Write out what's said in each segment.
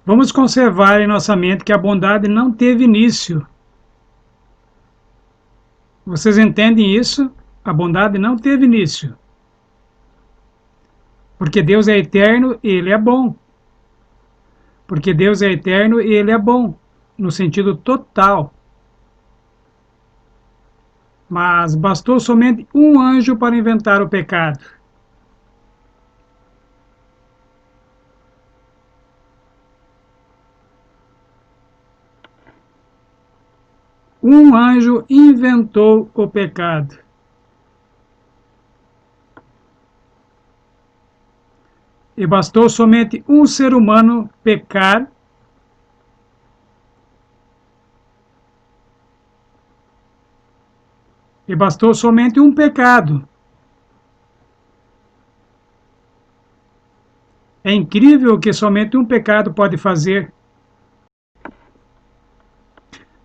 Vamos conservar em nossa mente que a bondade não teve início. Vocês entendem isso? A bondade não teve início. Porque Deus é eterno e Ele é bom. Porque Deus é eterno e Ele é bom, no sentido total. Mas bastou somente um anjo para inventar o pecado. Um anjo inventou o pecado. E bastou somente um ser humano pecar e bastou somente um pecado. É incrível o que somente um pecado pode fazer.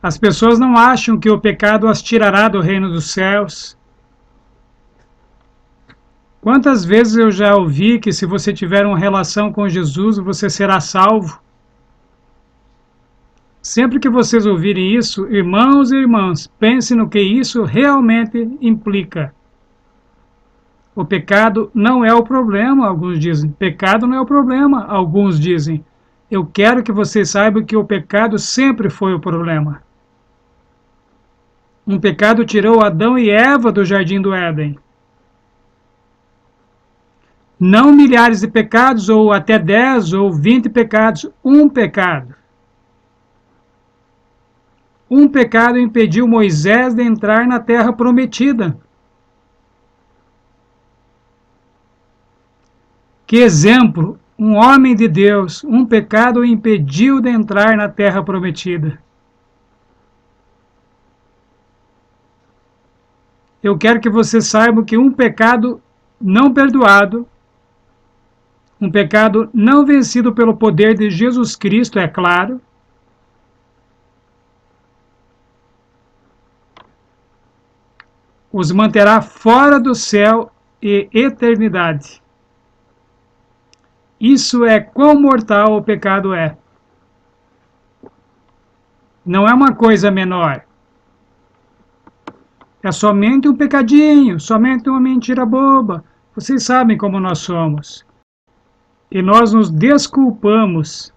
As pessoas não acham que o pecado as tirará do reino dos céus. Quantas vezes eu já ouvi que se você tiver uma relação com Jesus, você será salvo? Sempre que vocês ouvirem isso, irmãos e irmãs, pensem no que isso realmente implica. O pecado não é o problema, alguns dizem. Pecado não é o problema, alguns dizem. Eu quero que vocês saibam que o pecado sempre foi o problema. Um pecado tirou Adão e Eva do jardim do Éden. Não milhares de pecados, ou até 10 ou 20 pecados, um pecado. Um pecado impediu Moisés de entrar na terra prometida. Que exemplo! Um homem de Deus, um pecado o impediu de entrar na terra prometida. Eu quero que vocês saibam que um pecado não perdoado, um pecado não vencido pelo poder de Jesus Cristo, é claro, os manterá fora do céu e eternidade. Isso é quão mortal o pecado é. Não é uma coisa menor. É somente um pecadinho, somente uma mentira boba. Vocês sabem como nós somos. E nós nos desculpamos.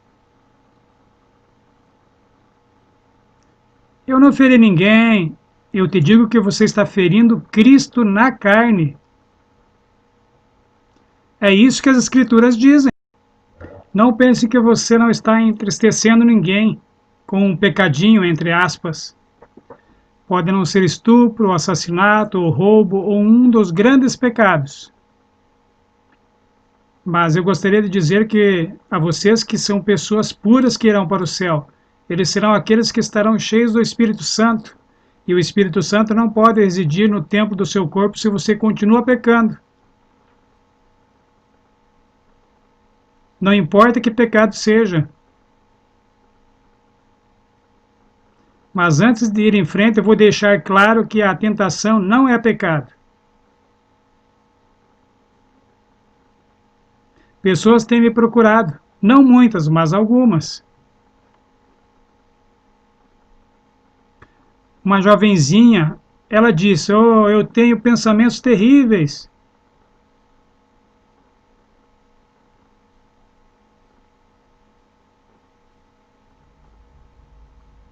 Eu não feri ninguém. Eu te digo que você está ferindo Cristo na carne. É isso que as Escrituras dizem. Não pense que você não está entristecendo ninguém com um pecadinho, entre aspas. Pode não ser estupro, assassinato, ou roubo, ou um dos grandes pecados. Mas eu gostaria de dizer que a vocês que são pessoas puras que irão para o céu, eles serão aqueles que estarão cheios do Espírito Santo. E o Espírito Santo não pode residir no templo do seu corpo se você continua pecando. Não importa que pecado seja. Mas antes de ir em frente, eu vou deixar claro que a tentação não é pecado. Pessoas têm me procurado, não muitas, mas algumas. Uma jovenzinha, ela disse: "Oh, eu tenho pensamentos terríveis."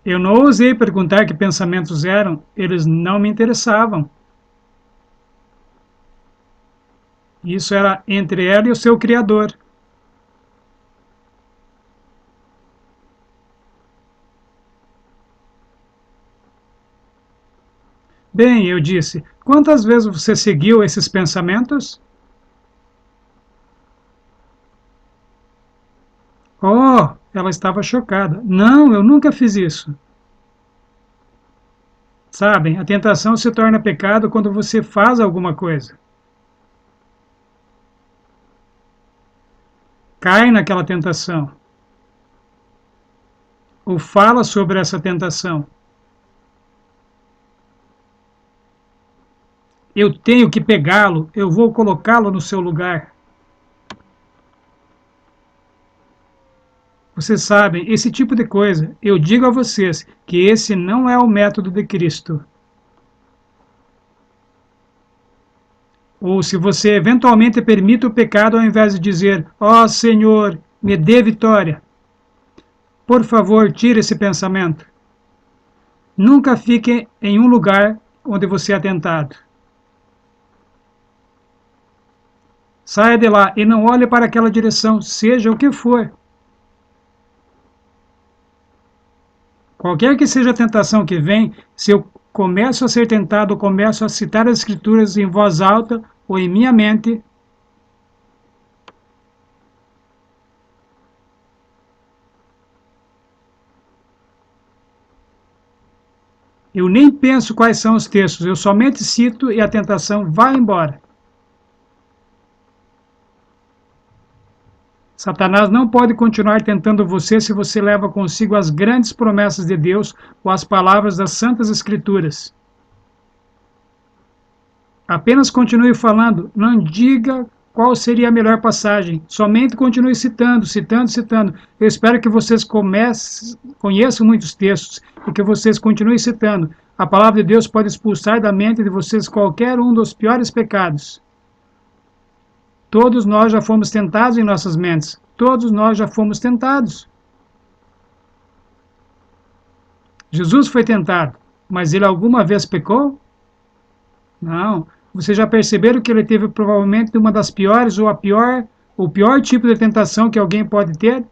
Eu não ousei perguntar que pensamentos eram, eles não me interessavam. Isso era entre ela e o seu Criador. Bem, eu disse, quantas vezes você seguiu esses pensamentos? Oh, ela estava chocada. Não, eu nunca fiz isso. Sabem, a tentação se torna pecado quando você faz alguma coisa. Cai naquela tentação. Ou fala sobre essa tentação. Eu tenho que pegá-lo, eu vou colocá-lo no seu lugar. Vocês sabem, esse tipo de coisa, eu digo a vocês que esse não é o método de Cristo. Ou se você eventualmente permite o pecado ao invés de dizer, ó Senhor, me dê vitória. Por favor, tire esse pensamento. Nunca fique em um lugar onde você é tentado. Saia de lá e não olhe para aquela direção, seja o que for. Qualquer que seja a tentação que vem, se eu começo a ser tentado, começo a citar as Escrituras em voz alta ou em minha mente, eu nem penso quais são os textos, eu somente cito e a tentação vai embora. Satanás não pode continuar tentando você se você leva consigo as grandes promessas de Deus ou as palavras das Santas Escrituras. Apenas continue falando, não diga qual seria a melhor passagem, somente continue citando, citando, citando. Eu espero que vocês conheçam muitos textos e que vocês continuem citando. A palavra de Deus pode expulsar da mente de vocês qualquer um dos piores pecados. Todos nós já fomos tentados em nossas mentes. Todos nós já fomos tentados. Jesus foi tentado, mas ele alguma vez pecou? Não. Vocês já perceberam que ele teve provavelmente uma das piores ou o pior tipo de tentação que alguém pode ter?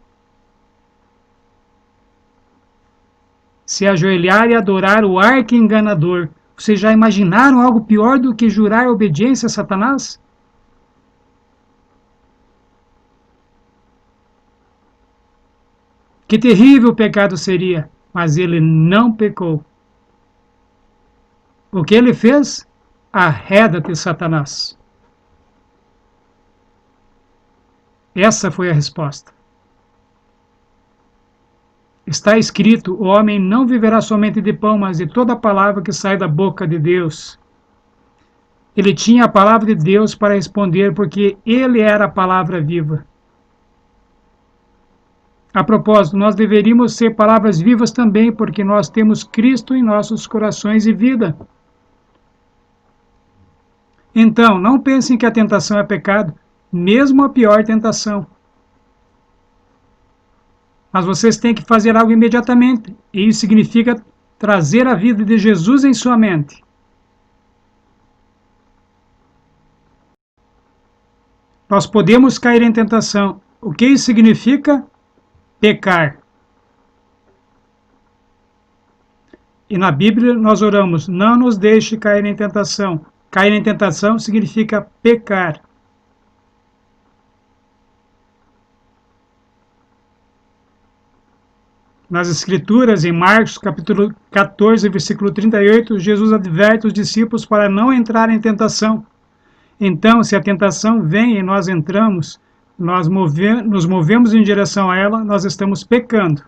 Se ajoelhar e adorar o arqui-enganador. Vocês já imaginaram algo pior do que jurar obediência a Satanás? Que terrível pecado seria, mas ele não pecou. O que ele fez? Arreda-te, Satanás. Essa foi a resposta. Está escrito, o homem não viverá somente de pão, mas de toda a palavra que sai da boca de Deus. Ele tinha a palavra de Deus para responder, porque ele era a palavra viva. A propósito, nós deveríamos ser palavras vivas também, porque nós temos Cristo em nossos corações e vida. Então, não pensem que a tentação é pecado, mesmo a pior tentação. Mas vocês têm que fazer algo imediatamente, e isso significa trazer a vida de Jesus em sua mente. Nós podemos cair em tentação. O que isso significa? Pecar. E na Bíblia nós oramos, não nos deixe cair em tentação. Cair em tentação significa pecar. Nas Escrituras, em Marcos, capítulo 14, versículo 38, Jesus adverte os discípulos para não entrar em tentação. Então, se a tentação vem e nós entramos, nós nos movemos em direção a ela, nós estamos pecando.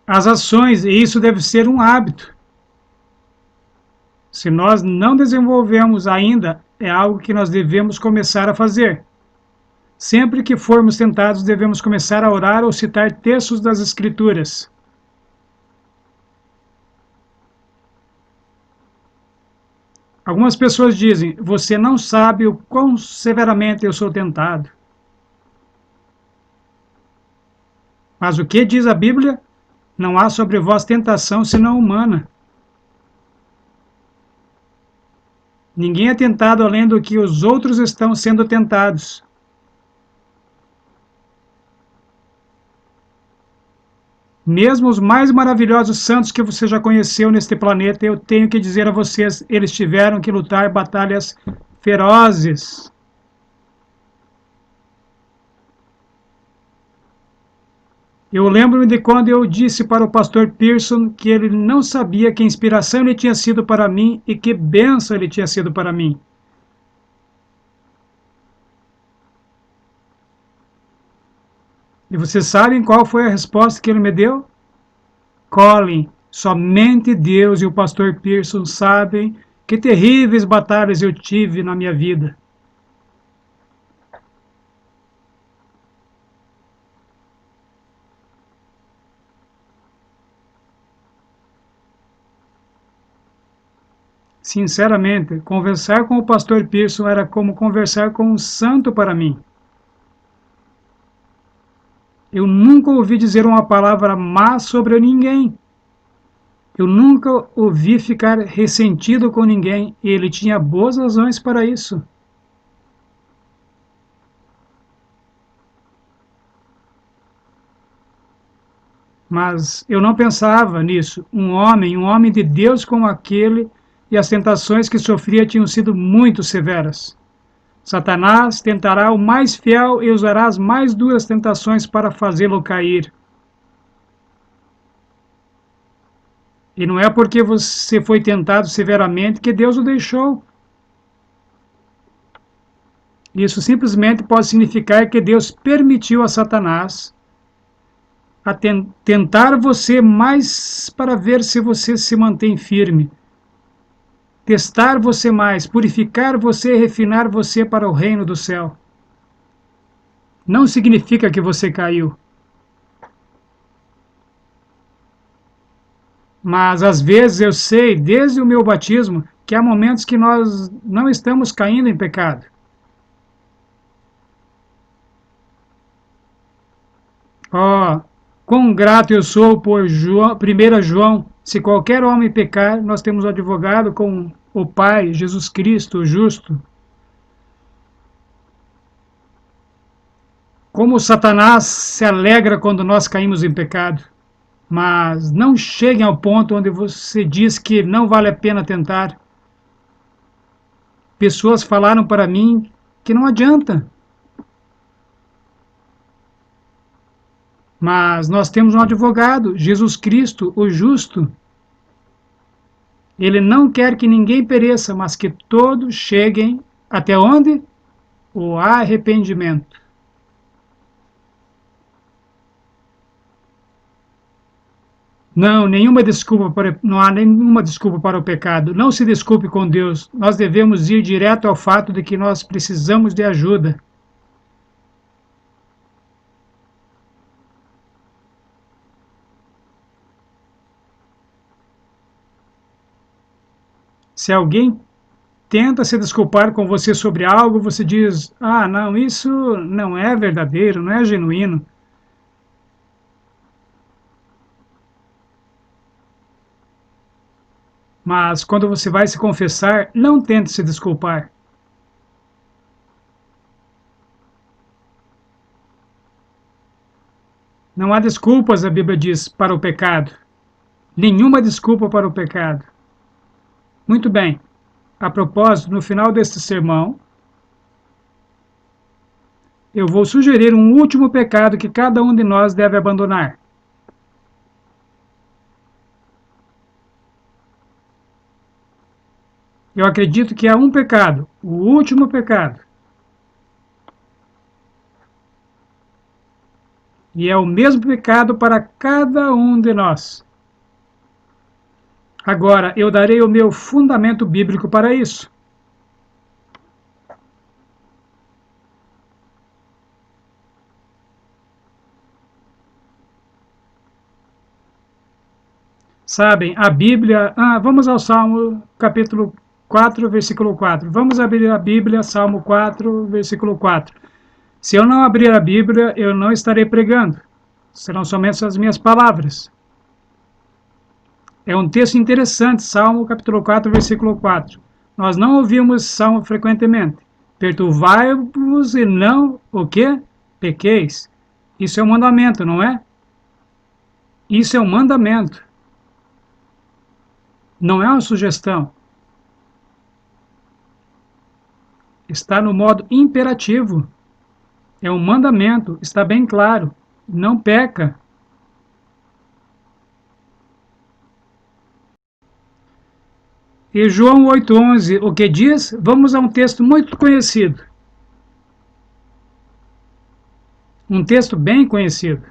As ações, e isso deve ser um hábito. Se nós não desenvolvemos ainda, é algo que nós devemos começar a fazer. Sempre que formos tentados, devemos começar a orar ou citar textos das Escrituras. Algumas pessoas dizem, você não sabe o quão severamente eu sou tentado. Mas o que diz a Bíblia? Não há sobre vós tentação senão humana. Ninguém é tentado além do que os outros estão sendo tentados. Mesmo os mais maravilhosos santos que você já conheceu neste planeta, eu tenho que dizer a vocês, eles tiveram que lutar batalhas ferozes. Eu lembro-me de quando eu disse para o pastor Pearson que ele não sabia que inspiração ele tinha sido para mim e que bênção ele tinha sido para mim. E vocês sabem qual foi a resposta que ele me deu? Colin, somente Deus e o pastor Pearson sabem Que terríveis batalhas eu tive na minha vida. Sinceramente, conversar com o pastor Pearson era como conversar com um santo para mim. Eu nunca ouvi dizer uma palavra má sobre ninguém. Eu nunca ouvi ficar ressentido com ninguém, e ele tinha boas razões para isso. Mas eu não pensava nisso. Um homem de Deus como aquele, e as tentações que sofria tinham sido muito severas. Satanás tentará o mais fiel e usará as mais duras tentações para fazê-lo cair. E não é porque você foi tentado severamente que Deus o deixou. Isso simplesmente pode significar que Deus permitiu a Satanás a tentar você mais para ver se você se mantém firme. Testar você mais, purificar você e refinar você para o reino do céu. Não significa que você caiu. Mas às vezes eu sei, desde o meu batismo, que há momentos que nós não estamos caindo em pecado. Oh, quão grato eu sou por João, 1 João. Se qualquer homem pecar, nós temos um advogado com o Pai, Jesus Cristo, o justo. Como Satanás se alegra quando nós caímos em pecado. Mas não cheguem ao ponto onde você diz que não vale a pena tentar. Pessoas falaram para mim que não adianta. Mas nós temos um advogado, Jesus Cristo, o justo. Ele não quer que ninguém pereça, mas que todos cheguem até onde? O arrependimento. Não, não há nenhuma desculpa para o pecado. Não se desculpe com Deus. Nós devemos ir direto ao fato de que nós precisamos de ajuda. Se alguém tenta se desculpar com você sobre algo, você diz: ah, não, isso não é verdadeiro, não é genuíno. Mas quando você vai se confessar, não tente se desculpar. Não há desculpas, a Bíblia diz, para o pecado. Nenhuma desculpa para o pecado. Muito bem. A propósito, no final deste sermão, eu vou sugerir um último pecado que cada um de nós deve abandonar. Eu acredito que há um pecado, o último pecado. E é o mesmo pecado para cada um de nós. Agora, eu darei o meu fundamento bíblico para isso. Sabem, a Bíblia... vamos ao Salmo, capítulo 4, versículo 4. Vamos abrir a Bíblia, Salmo 4, versículo 4. Se eu não abrir a Bíblia, eu não estarei pregando. Serão somente as minhas palavras. É um texto interessante, Salmo capítulo 4, versículo 4. Nós não ouvimos Salmo frequentemente. Perturbai-vos e não, o quê? Pequeis. Isso é um mandamento, não é? Isso é um mandamento. Não é uma sugestão. Está no modo imperativo. É um mandamento, está bem claro. Não peca. E João 8,11, o que diz? Vamos a um texto muito conhecido. Um texto bem conhecido.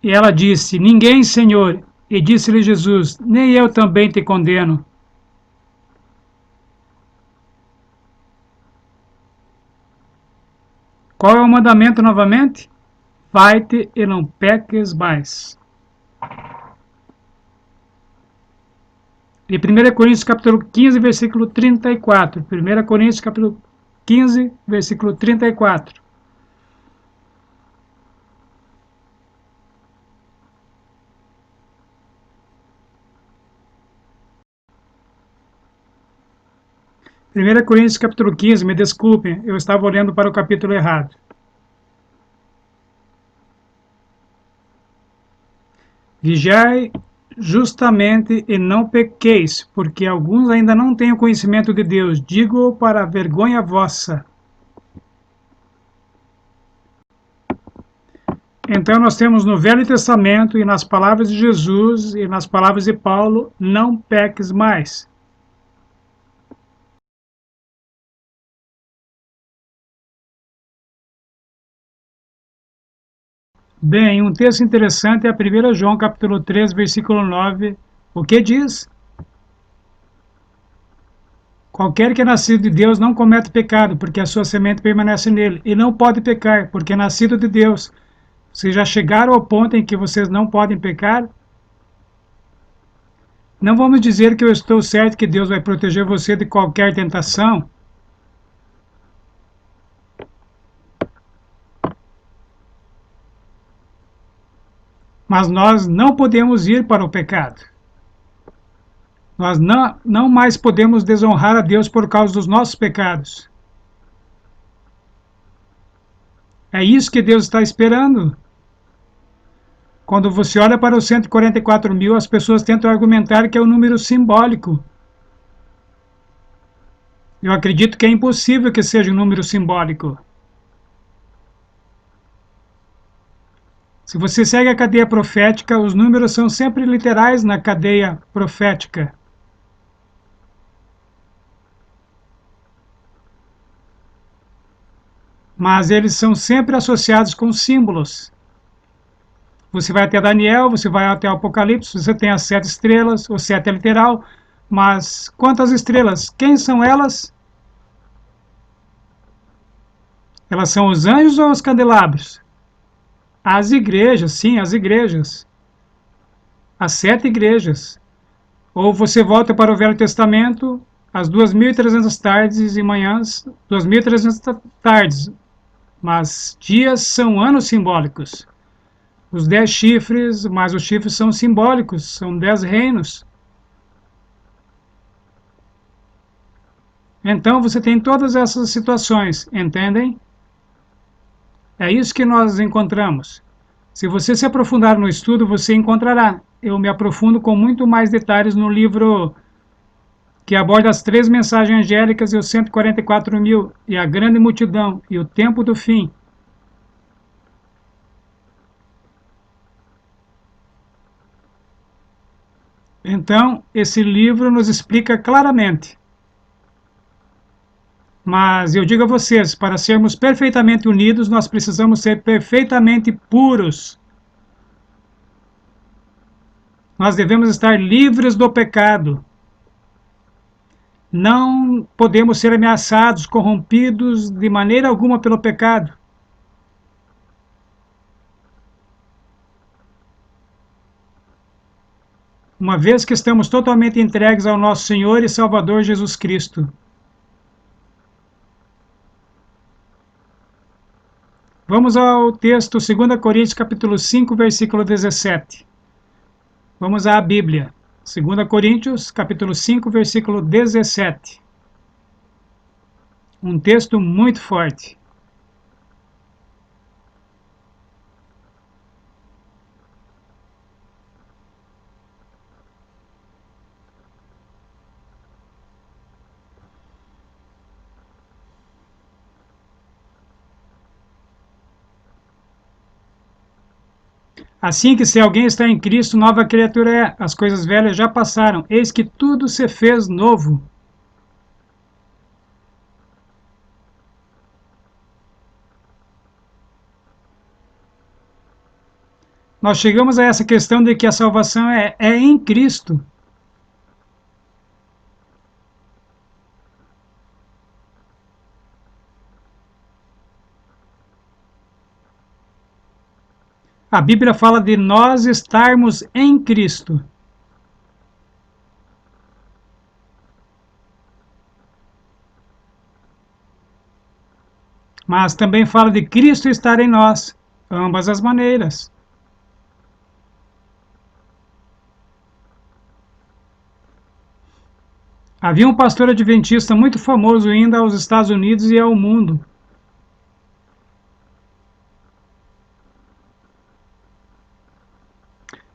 E ela disse: Ninguém, Senhor. E disse-lhe Jesus: Nem eu também te condeno. Qual é o mandamento novamente? Vai-te e não peques mais. E 1 Coríntios capítulo 15, versículo 34. 1 Coríntios capítulo 15, versículo 34. Primeira Coríntios capítulo 15, me desculpem, eu estava olhando para o capítulo errado. Vigiai justamente e não pequeis, porque alguns ainda não têm o conhecimento de Deus. Digo-o para a vergonha vossa. Então nós temos no Velho Testamento e nas palavras de Jesus e nas palavras de Paulo, não peques mais. Bem, um texto interessante é a 1 João capítulo 3, versículo 9. O que diz? Qualquer que é nascido de Deus não comete pecado, porque a sua semente permanece nele. E não pode pecar, porque é nascido de Deus. Vocês já chegaram ao ponto em que vocês não podem pecar? Não vamos dizer que eu estou certo que Deus vai proteger você de qualquer tentação. Mas nós não podemos ir para o pecado. Nós não mais podemos desonrar a Deus por causa dos nossos pecados. É isso que Deus está esperando. Quando você olha para os 144 mil, as pessoas tentam argumentar que é um número simbólico. Eu acredito que é impossível que seja um número simbólico. Se você segue a cadeia profética, os números são sempre literais na cadeia profética. Mas eles são sempre associados com símbolos. Você vai até Daniel, você vai até o Apocalipse, você tem as 7 estrelas, o 7 é literal, mas quantas estrelas? Quem são elas? Elas são os anjos ou os candelabros? As igrejas, sim, as igrejas. As 7 igrejas. Ou você volta para o Velho Testamento, as 2.300 tardes e manhãs, 2.300 tardes, mas dias são anos simbólicos. Os 10 chifres, mas os chifres são simbólicos, são 10 reinos. Então você tem todas essas situações, entendem? É isso que nós encontramos. Se você se aprofundar no estudo, você encontrará. Eu me aprofundo com muito mais detalhes no livro que aborda as 3 mensagens angélicas e os 144 mil, e a grande multidão, e o tempo do fim. Então, esse livro nos explica claramente. Mas eu digo a vocês, para sermos perfeitamente unidos, nós precisamos ser perfeitamente puros. Nós devemos estar livres do pecado. Não podemos ser ameaçados, corrompidos de maneira alguma pelo pecado. Uma vez que estamos totalmente entregues ao nosso Senhor e Salvador Jesus Cristo. Vamos ao texto 2 Coríntios capítulo 5, versículo 17. Vamos à Bíblia. 2 Coríntios capítulo 5, versículo 17. Um texto muito forte. Assim que se alguém está em Cristo, nova criatura é. As coisas velhas já passaram, eis que tudo se fez novo. nós chegamos a essa questão de que a salvação é em Cristo. A Bíblia fala de nós estarmos em Cristo. Mas também fala de Cristo estar em nós, ambas as maneiras. Havia um pastor adventista muito famoso indo aos Estados Unidos e ao mundo.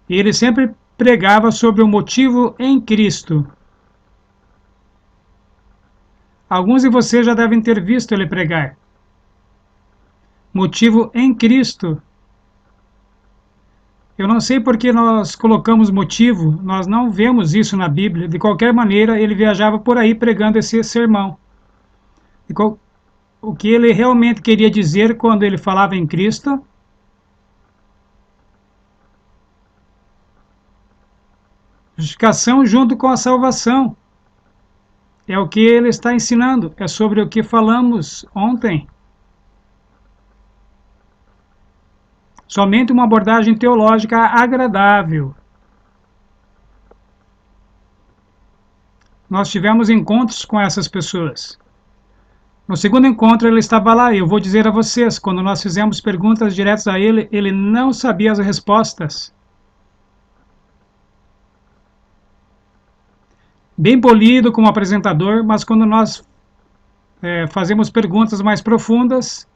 E ele sempre pregava sobre o motivo em Cristo. Alguns de vocês já devem ter visto ele pregar. Motivo em Cristo. Eu não sei por que nós colocamos motivo, nós não vemos isso na Bíblia. De qualquer maneira, ele viajava por aí pregando esse sermão. O que ele realmente queria dizer quando ele falava em Cristo? Justificação junto com a salvação. É o que ele está ensinando, é sobre o que falamos ontem. Somente uma abordagem teológica agradável. Nós tivemos encontros com essas pessoas. No segundo encontro ele estava lá, e eu vou dizer a vocês, quando nós fizemos perguntas diretas a ele, ele não sabia as respostas. Bem polido como apresentador, mas quando nós fazemos perguntas mais profundas,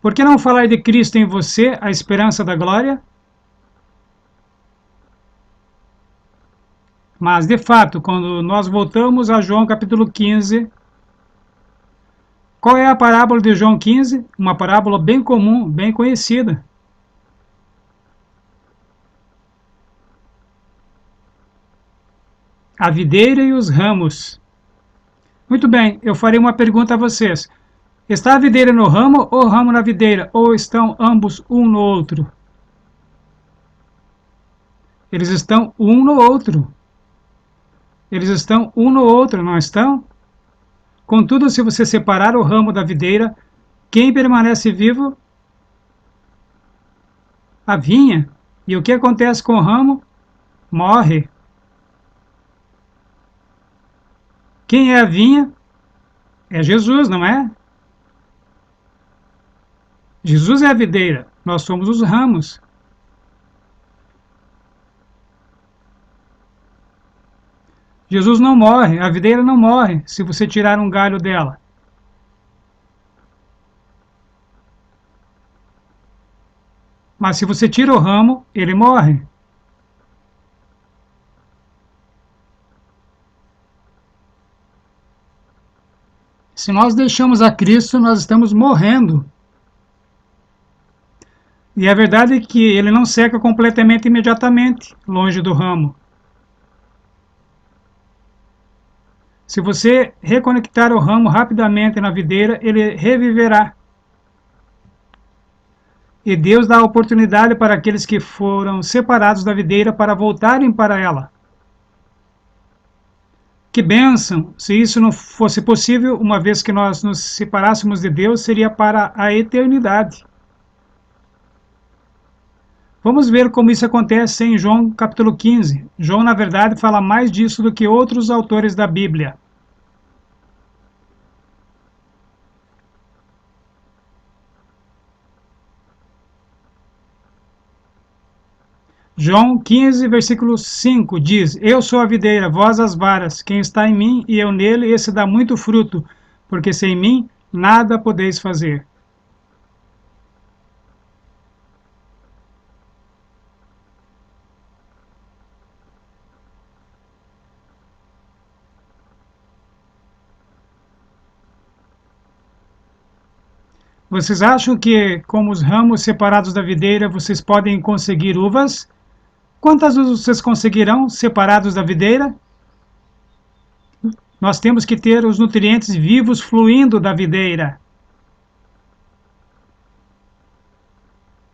por que não falar de Cristo em você, a esperança da glória? Mas, de fato, quando nós voltamos a João capítulo 15, qual é a parábola de João 15? Uma parábola bem comum, bem conhecida. A videira e os ramos. Muito bem, eu farei uma pergunta a vocês. Está a videira no ramo ou o ramo na videira? Ou estão ambos um no outro? Eles estão um no outro. Eles estão um no outro, não estão? Contudo, se você separar o ramo da videira, quem permanece vivo? A vinha. E o que acontece com o ramo? Morre. Quem é a vinha? É Jesus, não é? Jesus é a videira, nós somos os ramos. Jesus não morre, a videira não morre se você tirar um galho dela. Mas se você tira o ramo, ele morre. Se nós deixamos a Cristo, nós estamos morrendo. E a verdade é que ele não seca completamente imediatamente, longe do ramo. Se você reconectar o ramo rapidamente na videira, ele reviverá. E Deus dá a oportunidade para aqueles que foram separados da videira para voltarem para ela. Que bênção! Se isso não fosse possível, uma vez que nós nos separássemos de Deus, seria para a eternidade. Vamos ver como isso acontece em João capítulo 15. João, na verdade, fala mais disso do que outros autores da Bíblia. João 15, versículo 5 diz: Eu sou a videira, vós as varas. Quem está em mim e eu nele, esse dá muito fruto, porque sem mim nada podeis fazer. Vocês acham que, como os ramos separados da videira, vocês podem conseguir uvas? Quantas uvas vocês conseguirão separados da videira? Nós temos que ter os nutrientes vivos fluindo da videira.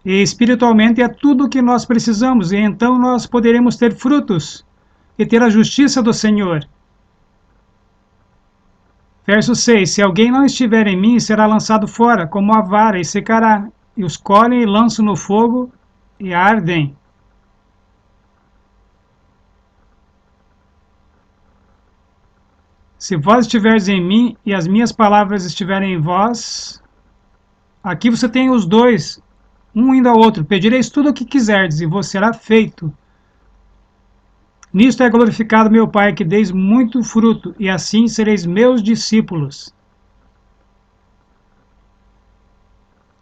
E espiritualmente é tudo o que nós precisamos, e então nós poderemos ter frutos e ter a justiça do Senhor. Verso 6: Se alguém não estiver em mim, será lançado fora, como a vara, e secará. E os colhem e lançam no fogo, e ardem. Se vós estiverdes em mim, e as minhas palavras estiverem em vós, aqui você tem os dois, um indo ao outro. Pedireis tudo o que quiserdes, e vos será feito. Nisto é glorificado meu Pai, que deis muito fruto, e assim sereis meus discípulos.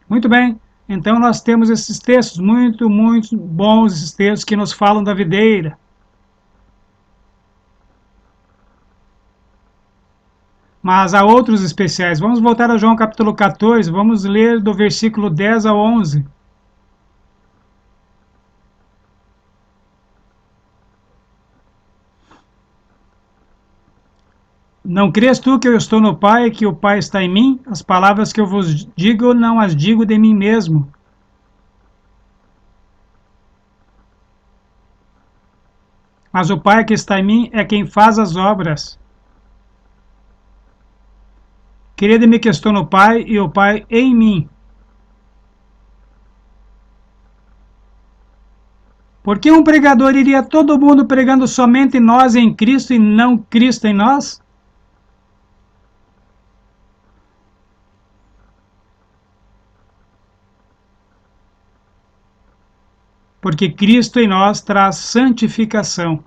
Muito bem, então nós temos esses textos muito bons, esses textos que nos falam da videira. Mas há outros especiais. Vamos voltar a João capítulo 14, vamos ler do versículo 10 ao 11. Não crês tu que eu estou no Pai e que o Pai está em mim? As palavras que eu vos digo, não as digo de mim mesmo. Mas o Pai que está em mim é quem faz as obras. Crede-me que estou no Pai e o Pai em mim. Por que um pregador iria todo mundo pregando somente nós em Cristo e não Cristo em nós? Porque Cristo em nós traz santificação.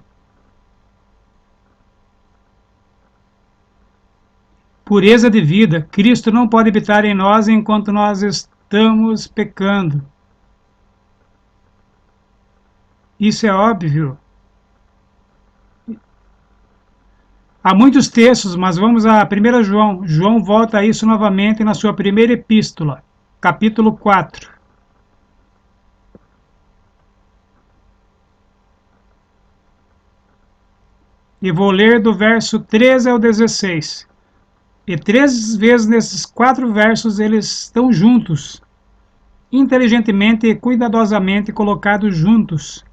Pureza de vida. Cristo não pode habitar em nós enquanto nós estamos pecando. Isso é óbvio. Há muitos textos, mas vamos a 1 João. João volta a isso novamente na sua primeira epístola, capítulo 4. E vou ler do verso 13 ao 16. E 3 vezes nesses 4 versos eles estão juntos, inteligentemente e cuidadosamente colocados juntos.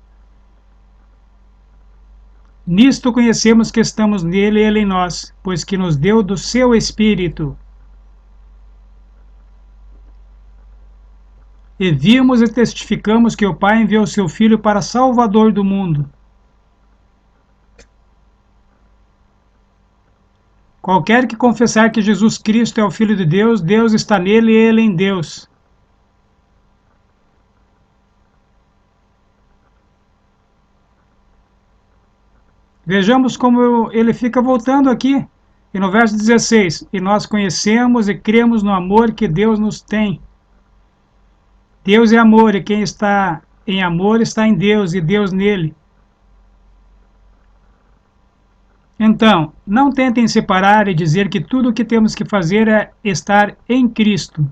Nisto conhecemos que estamos nele e ele em nós, pois que nos deu do seu Espírito. E vimos e testificamos que o Pai enviou seu Filho para Salvador do mundo. Qualquer que confessar que Jesus Cristo é o Filho de Deus, Deus está nele e ele em Deus. Vejamos como ele fica voltando aqui. E no verso 16, e nós conhecemos e cremos no amor que Deus nos tem. Deus é amor, e quem está em amor está em Deus, e Deus nele. Então, não tentem separar e dizer que tudo o que temos que fazer é estar em Cristo.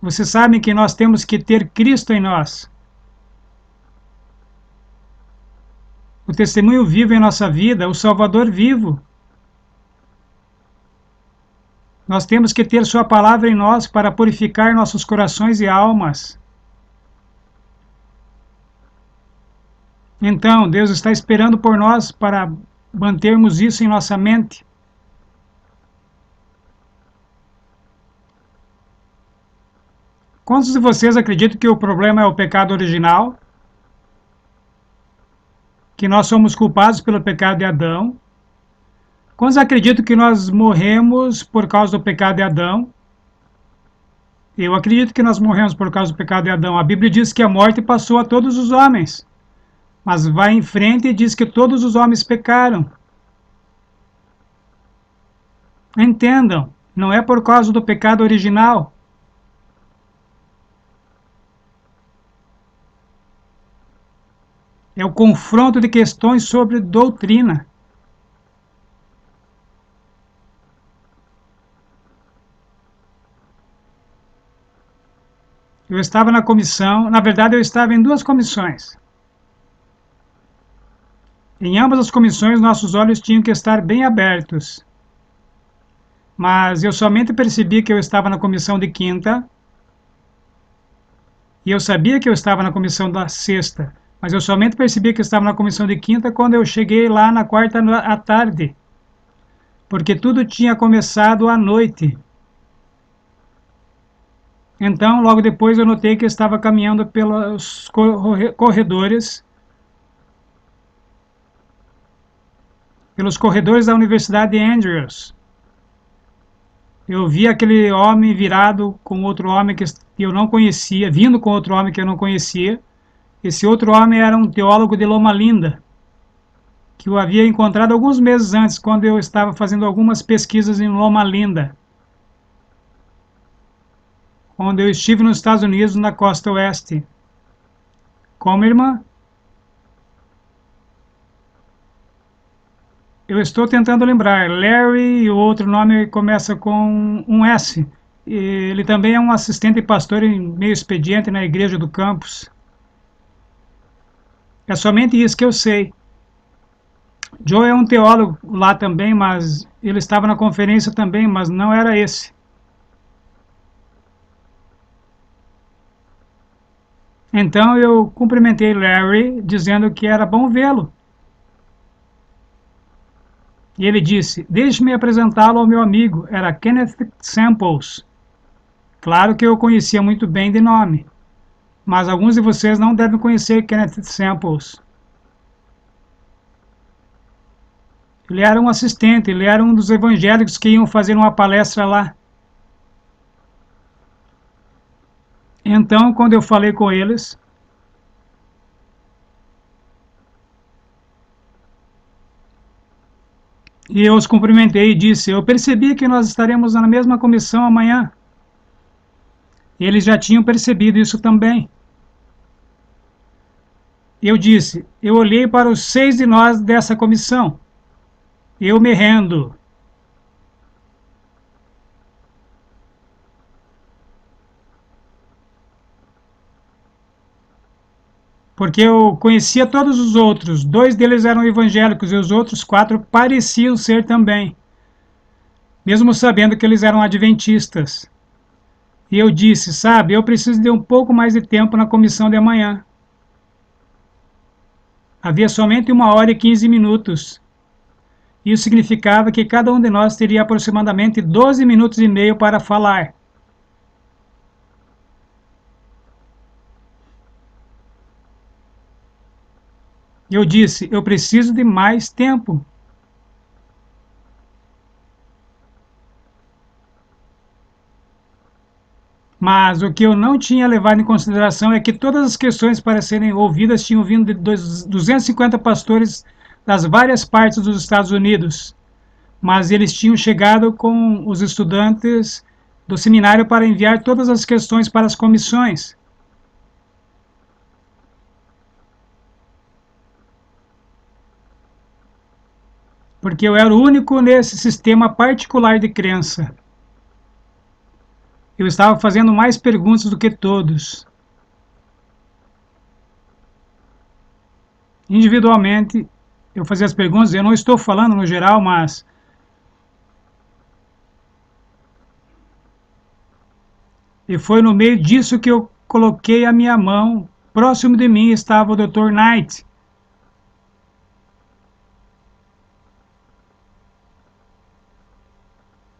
Vocês sabem que nós temos que ter Cristo em nós. O testemunho vivo em nossa vida, o Salvador vivo. Nós temos que ter sua palavra em nós para purificar nossos corações e almas. Então, Deus está esperando por nós para mantermos isso em nossa mente. Quantos de vocês acreditam que o problema é o pecado original? Que nós somos culpados pelo pecado de Adão? Quantos acreditam que nós morremos por causa do pecado de Adão? Eu acredito que nós morremos por causa do pecado de Adão. A Bíblia diz que a morte passou a todos os homens. Mas vai em frente e diz que todos os homens pecaram. Entendam, não é por causa do pecado original. É o confronto de questões sobre doutrina. Eu estava na comissão, na verdade eu estava em 2 comissões. Em ambas as comissões, nossos olhos tinham que estar bem abertos. Mas eu somente percebi que eu estava na comissão de quinta, e eu sabia que eu estava na comissão da sexta, mas eu somente percebi que eu estava na comissão de quinta quando eu cheguei lá na quarta à tarde, porque tudo tinha começado à noite. Então, logo depois, eu notei que eu estava caminhando pelos corredores da Universidade de Andrews. Eu vi aquele homem virado com outro homem que eu não conhecia, vindo com outro homem que eu não conhecia. Esse outro homem era um teólogo de Loma Linda, que eu havia encontrado alguns meses antes, quando eu estava fazendo algumas pesquisas em Loma Linda, quando eu estive nos Estados Unidos, na costa oeste. Como, irmã? Eu estou tentando lembrar. Larry e o outro nome começa com um S. Ele também é um assistente pastor em meio expediente na igreja do campus. É somente isso que eu sei. Joe é um teólogo lá também, mas ele estava na conferência também, mas não era esse. Então eu cumprimentei Larry, dizendo que era bom vê-lo. E ele disse: deixe-me apresentá-lo ao meu amigo. Era Kenneth Samples. Claro que eu conhecia muito bem de nome, mas alguns de vocês não devem conhecer Kenneth Samples. Ele era um assistente, ele era um dos evangélicos que iam fazer uma palestra lá. Então, quando eu falei com eles, e eu os cumprimentei e disse: eu percebi que nós estaremos na mesma comissão amanhã. Eles já tinham percebido isso também. Eu disse: eu olhei para os 6 de nós dessa comissão. Eu me rendo. Porque eu conhecia todos os outros. 2 deles eram evangélicos e os outros 4 pareciam ser também, mesmo sabendo que eles eram adventistas. E eu disse: sabe, eu preciso de um pouco mais de tempo na comissão de amanhã. Havia somente 1h15. Isso significava que cada um de nós teria aproximadamente 12 minutos e meio para falar. Eu disse: eu preciso de mais tempo. Mas o que eu não tinha levado em consideração é que todas as questões para serem ouvidas tinham vindo de 250 pastores das várias partes dos Estados Unidos. Mas eles tinham chegado com os estudantes do seminário para enviar todas as questões para as comissões. Porque eu era o único nesse sistema particular de crença. Eu estava fazendo mais perguntas do que todos. Individualmente, eu fazia as perguntas, eu não estou falando no geral, mas e foi no meio disso que eu coloquei a minha mão. Próximo de mim estava o Dr. Knight.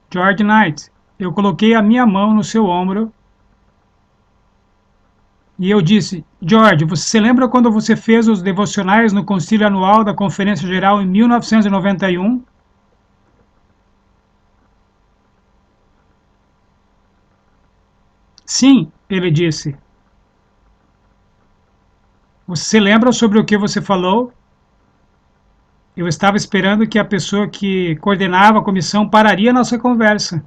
George Knight. Eu coloquei a minha mão no seu ombro e eu disse: George, você se lembra quando você fez os devocionais no concílio anual da Conferência Geral em 1991? Sim, ele disse. Você se lembra sobre o que você falou? Eu estava esperando que a pessoa que coordenava a comissão pararia a nossa conversa.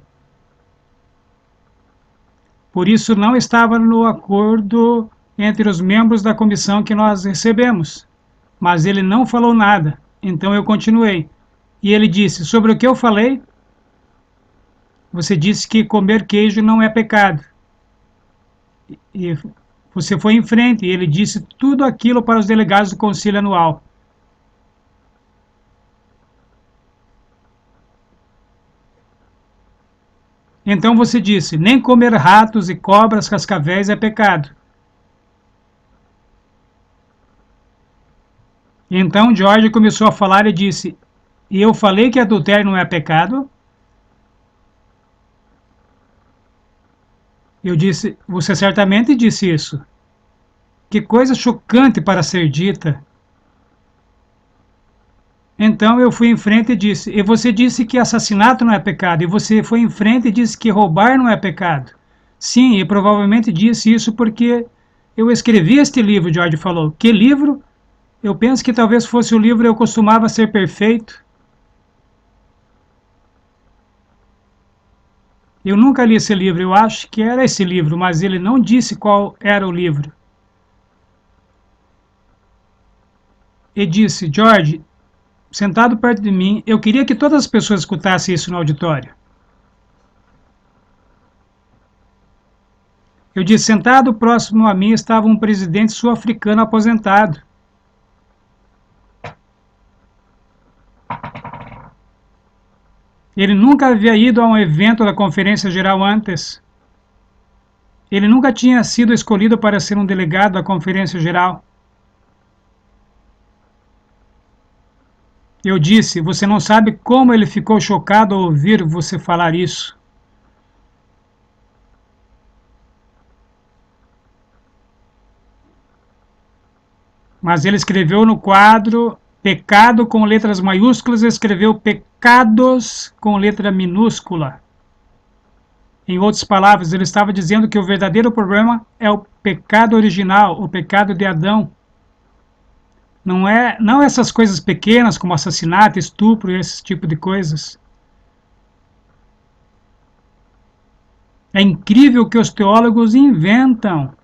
Por isso, não estava no acordo entre os membros da comissão que nós recebemos. Mas ele não falou nada, então eu continuei. E ele disse: sobre o que eu falei? Você disse que comer queijo não é pecado. E você foi em frente, e ele disse tudo aquilo para os delegados do concílio anual. Então você disse, nem comer ratos e cobras, cascavéis é pecado. Então George começou a falar e disse, e eu falei que adultério não é pecado? Eu disse, você certamente disse isso. Que coisa chocante para ser dita. Então eu fui em frente e disse, e você disse que assassinato não é pecado, e você foi em frente e disse que roubar não é pecado. Sim, e provavelmente disse isso porque eu escrevi este livro, George falou. Que livro? Eu penso que talvez fosse o livro Eu Costumava Ser Perfeito. Eu nunca li esse livro, eu acho que era esse livro, mas ele não disse qual era o livro. E disse, George, sentado perto de mim, eu queria que todas as pessoas escutassem isso no auditório. Eu disse, sentado próximo a mim estava um presidente sul-africano aposentado. Ele nunca havia ido a um evento da Conferência Geral antes. Ele nunca tinha sido escolhido para ser um delegado da Conferência Geral. Eu disse, você não sabe como ele ficou chocado ao ouvir você falar isso. Mas ele escreveu no quadro pecado com letras maiúsculas, escreveu pecados com letra minúscula. Em outras palavras, ele estava dizendo que o verdadeiro problema é o pecado original, o pecado de Adão. Não essas coisas pequenas como assassinato, estupro, esse tipo de coisas. É incrível o que os teólogos inventam.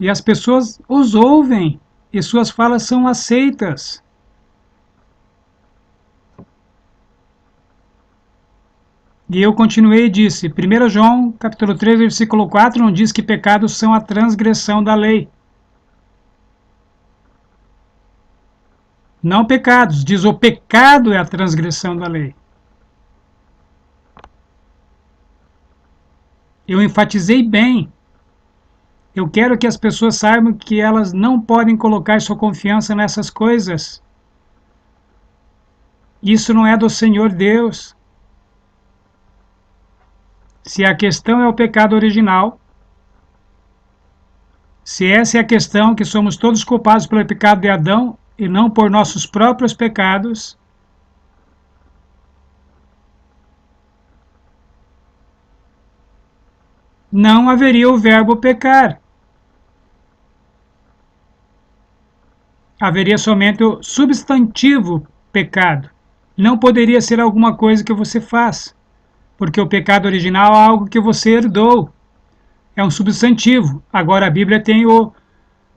E as pessoas os ouvem e suas falas são aceitas. E eu continuei e disse, 1 João, capítulo 3, versículo 4, não diz que pecados são a transgressão da lei. Não pecados, diz o pecado é a transgressão da lei. Eu enfatizei bem. Eu quero que as pessoas saibam que elas não podem colocar sua confiança nessas coisas. Isso não é do Senhor Deus. Se a questão é o pecado original, se essa é a questão, que somos todos culpados pelo pecado de Adão e não por nossos próprios pecados, não haveria o verbo pecar. Haveria somente o substantivo pecado. Não poderia ser alguma coisa que você faz, porque o pecado original é algo que você herdou. É um substantivo. Agora a Bíblia tem o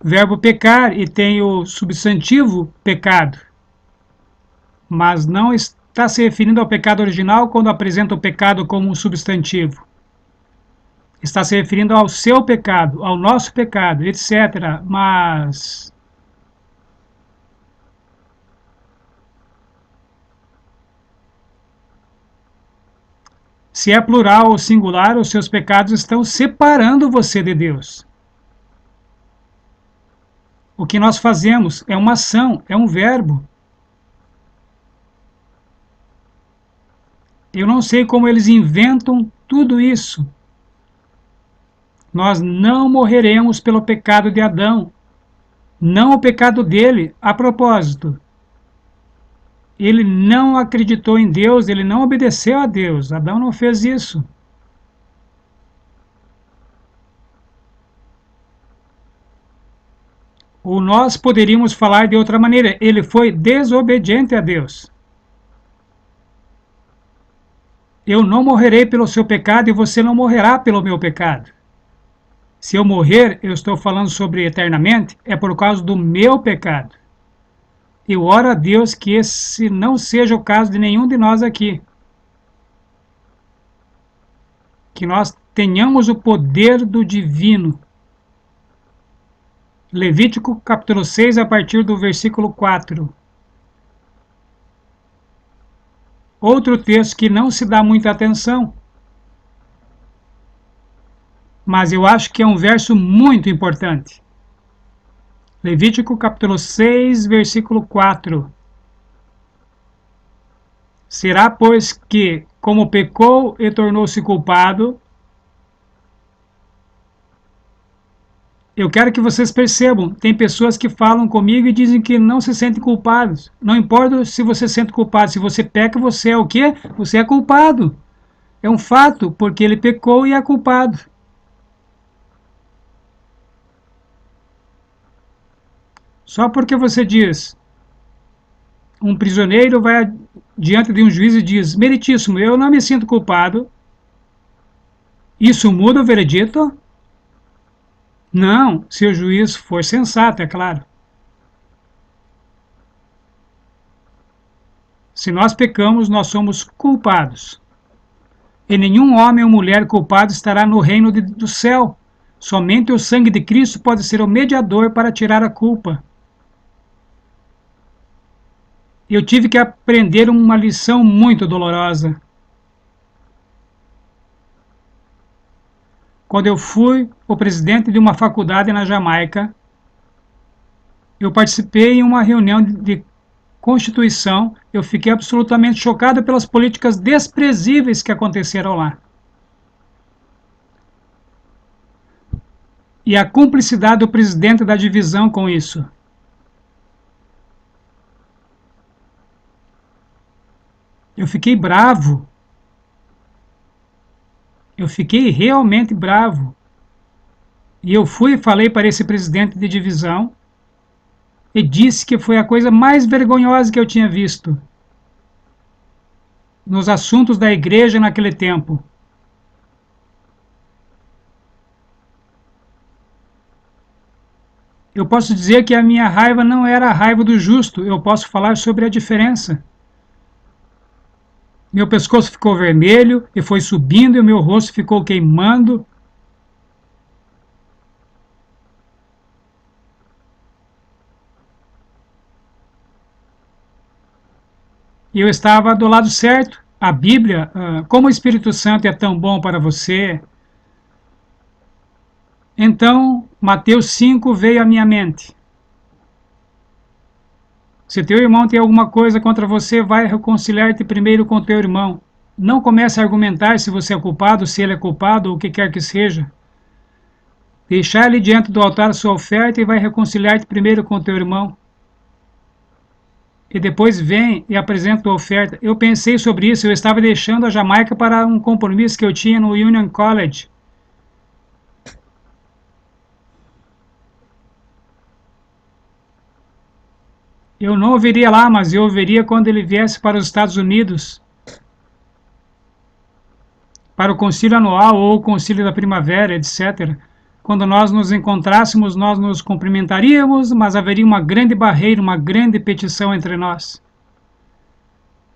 verbo pecar e tem o substantivo pecado. Mas não está se referindo ao pecado original quando apresenta o pecado como um substantivo. Está se referindo ao seu pecado, ao nosso pecado, etc. Mas se é plural ou singular, os seus pecados estão separando você de Deus. O que nós fazemos é uma ação, é um verbo. Eu não sei como eles inventam tudo isso. Nós não morreremos pelo pecado de Adão, não o pecado dele. A propósito, ele não acreditou em Deus, ele não obedeceu a Deus. Adão não fez isso. Ou nós poderíamos falar de outra maneira, ele foi desobediente a Deus. Eu não morrerei pelo seu pecado e você não morrerá pelo meu pecado. Se eu morrer, eu estou falando sobre eternamente, é por causa do meu pecado. Eu oro a Deus que esse não seja o caso de nenhum de nós aqui. Que nós tenhamos o poder do divino. Levítico capítulo 6, a partir do versículo 4. Outro texto que não se dá muita atenção, mas eu acho que é um verso muito importante. Levítico capítulo 6, versículo 4. Será, pois, que, como pecou e tornou-se culpado, eu quero que vocês percebam, tem pessoas que falam comigo e dizem que não se sentem culpados. Não importa se você se sente culpado, se você peca, você é o quê? Você é culpado. É um fato, porque ele pecou e é culpado. Só porque você diz, um prisioneiro vai diante de um juiz e diz, meritíssimo, eu não me sinto culpado, isso muda o veredito? Não, se o juiz for sensato, é claro. Se nós pecamos, nós somos culpados. E nenhum homem ou mulher culpado estará no reino do céu. Somente o sangue de Cristo pode ser o mediador para tirar a culpa. Eu tive que aprender uma lição muito dolorosa. Quando eu fui o presidente de uma faculdade na Jamaica, eu participei em uma reunião de Constituição, eu fiquei absolutamente chocado pelas políticas desprezíveis que aconteceram lá. E a cumplicidade do presidente da divisão com isso. Eu fiquei bravo. Eu fiquei realmente bravo. E eu fui e falei para esse presidente de divisão e disse que foi a coisa mais vergonhosa que eu tinha visto nos assuntos da igreja naquele tempo. Eu posso dizer que a minha raiva não era a raiva do justo, eu posso falar sobre a diferença. Meu pescoço ficou vermelho e foi subindo e o meu rosto ficou queimando. E eu estava do lado certo. A Bíblia, como o Espírito Santo é tão bom para você. Então, Mateus 5 veio à minha mente. Se teu irmão tem alguma coisa contra você, vai reconciliar-te primeiro com teu irmão. Não comece a argumentar se você é culpado, se ele é culpado, ou o que quer que seja. Deixar ele diante do altar a sua oferta e vai reconciliar-te primeiro com teu irmão. E depois vem e apresenta a oferta. Eu pensei sobre isso, eu estava deixando a Jamaica para um compromisso que eu tinha no Union College. Eu não o veria lá, mas eu o veria quando ele viesse para os Estados Unidos, para o concílio anual ou o concílio da primavera, etc. Quando nós nos encontrássemos, nós nos cumprimentaríamos, mas haveria uma grande barreira, uma grande petição entre nós.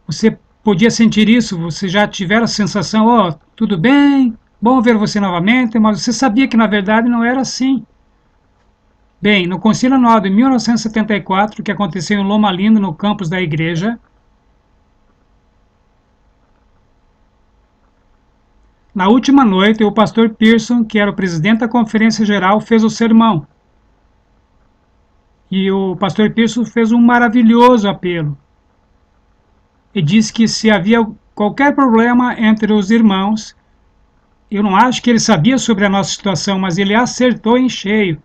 Você podia sentir isso, você já tiver a sensação, oh, tudo bem, bom ver você novamente, mas você sabia que na verdade não era assim. Bem, no Concílio Anual de 1974, que aconteceu em Loma Linda, no campus da igreja, na última noite, o pastor Pearson, que era o presidente da Conferência Geral, fez o sermão. E o pastor Pearson fez um maravilhoso apelo. E disse que se havia qualquer problema entre os irmãos, eu não acho que ele sabia sobre a nossa situação, mas ele acertou em cheio.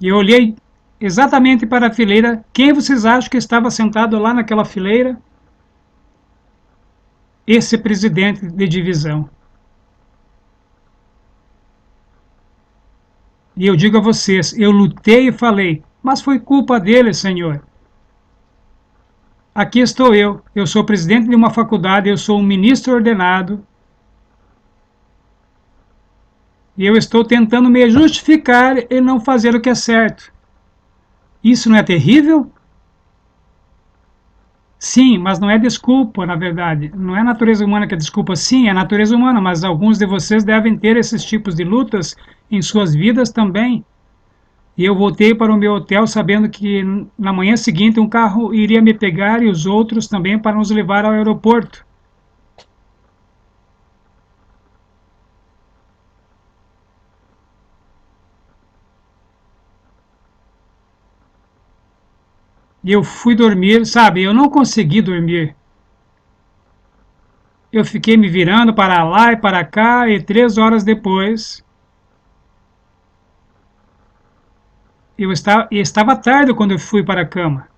E eu olhei exatamente para a fileira. Quem vocês acham que estava sentado lá naquela fileira? Esse presidente de divisão. E eu digo a vocês, eu lutei e falei, mas foi culpa dele, Senhor. Aqui estou eu sou presidente de uma faculdade, eu sou um ministro ordenado, e eu estou tentando me justificar e não fazer o que é certo. Isso não é terrível? Sim, mas não é desculpa, na verdade. Não é a natureza humana que é desculpa. Sim, é a natureza humana, mas alguns de vocês devem ter esses tipos de lutas em suas vidas também. E eu voltei para o meu hotel sabendo que na manhã seguinte um carro iria me pegar e os outros também para nos levar ao aeroporto. E eu fui dormir, sabe? Eu não consegui dormir. Eu fiquei me virando para lá e para cá e 3 horas depois estava tarde quando eu fui para a cama.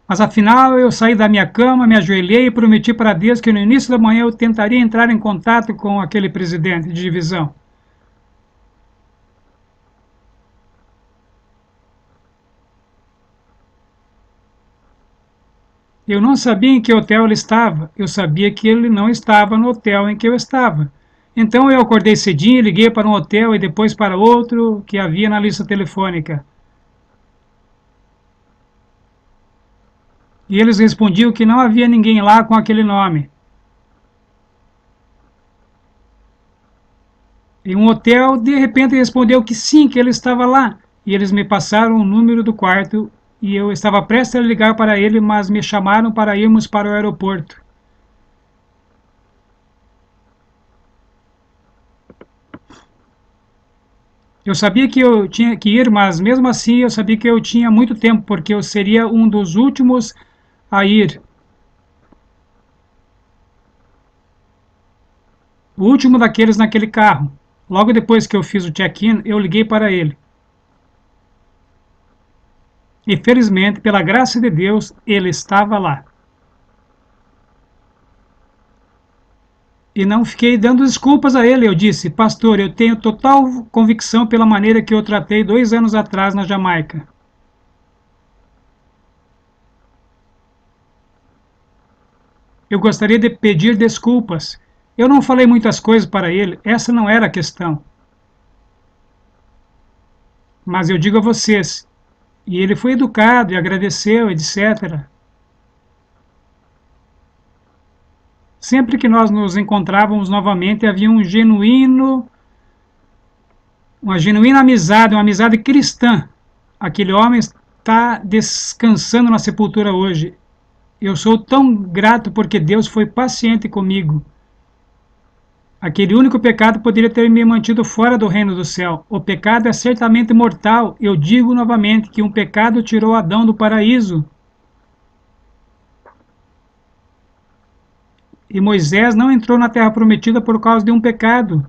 Mas afinal eu saí da minha cama, me ajoelhei e prometi para Deus que no início da manhã eu tentaria entrar em contato com aquele presidente de divisão. Eu não sabia em que hotel ele estava, eu sabia que ele não estava no hotel em que eu estava. Então eu acordei cedinho, liguei para um hotel e depois para outro que havia na lista telefônica. E eles respondiam que não havia ninguém lá com aquele nome. E um hotel de repente respondeu que sim, que ele estava lá. E eles me passaram o número do quarto e eu estava prestes a ligar para ele, mas me chamaram para irmos para o aeroporto. Eu sabia que eu tinha que ir, mas mesmo assim eu sabia que eu tinha muito tempo, porque eu seria um dos últimos a ir. O último daqueles naquele carro. Logo depois que eu fiz o check-in, eu liguei para ele. E felizmente, pela graça de Deus, ele estava lá. E não fiquei dando desculpas a ele. Eu disse, pastor, eu tenho total convicção pela maneira que eu tratei 2 anos atrás na Jamaica. Eu gostaria de pedir desculpas. Eu não falei muitas coisas para ele, essa não era a questão. Mas eu digo a vocês, e ele foi educado e agradeceu, etc. Sempre que nós nos encontrávamos novamente, havia uma genuína amizade, uma amizade cristã. Aquele homem está descansando na sepultura hoje. Eu sou tão grato porque Deus foi paciente comigo. Aquele único pecado poderia ter me mantido fora do reino do céu. O pecado é certamente mortal. Eu digo novamente que um pecado tirou Adão do paraíso. E Moisés não entrou na terra prometida por causa de um pecado.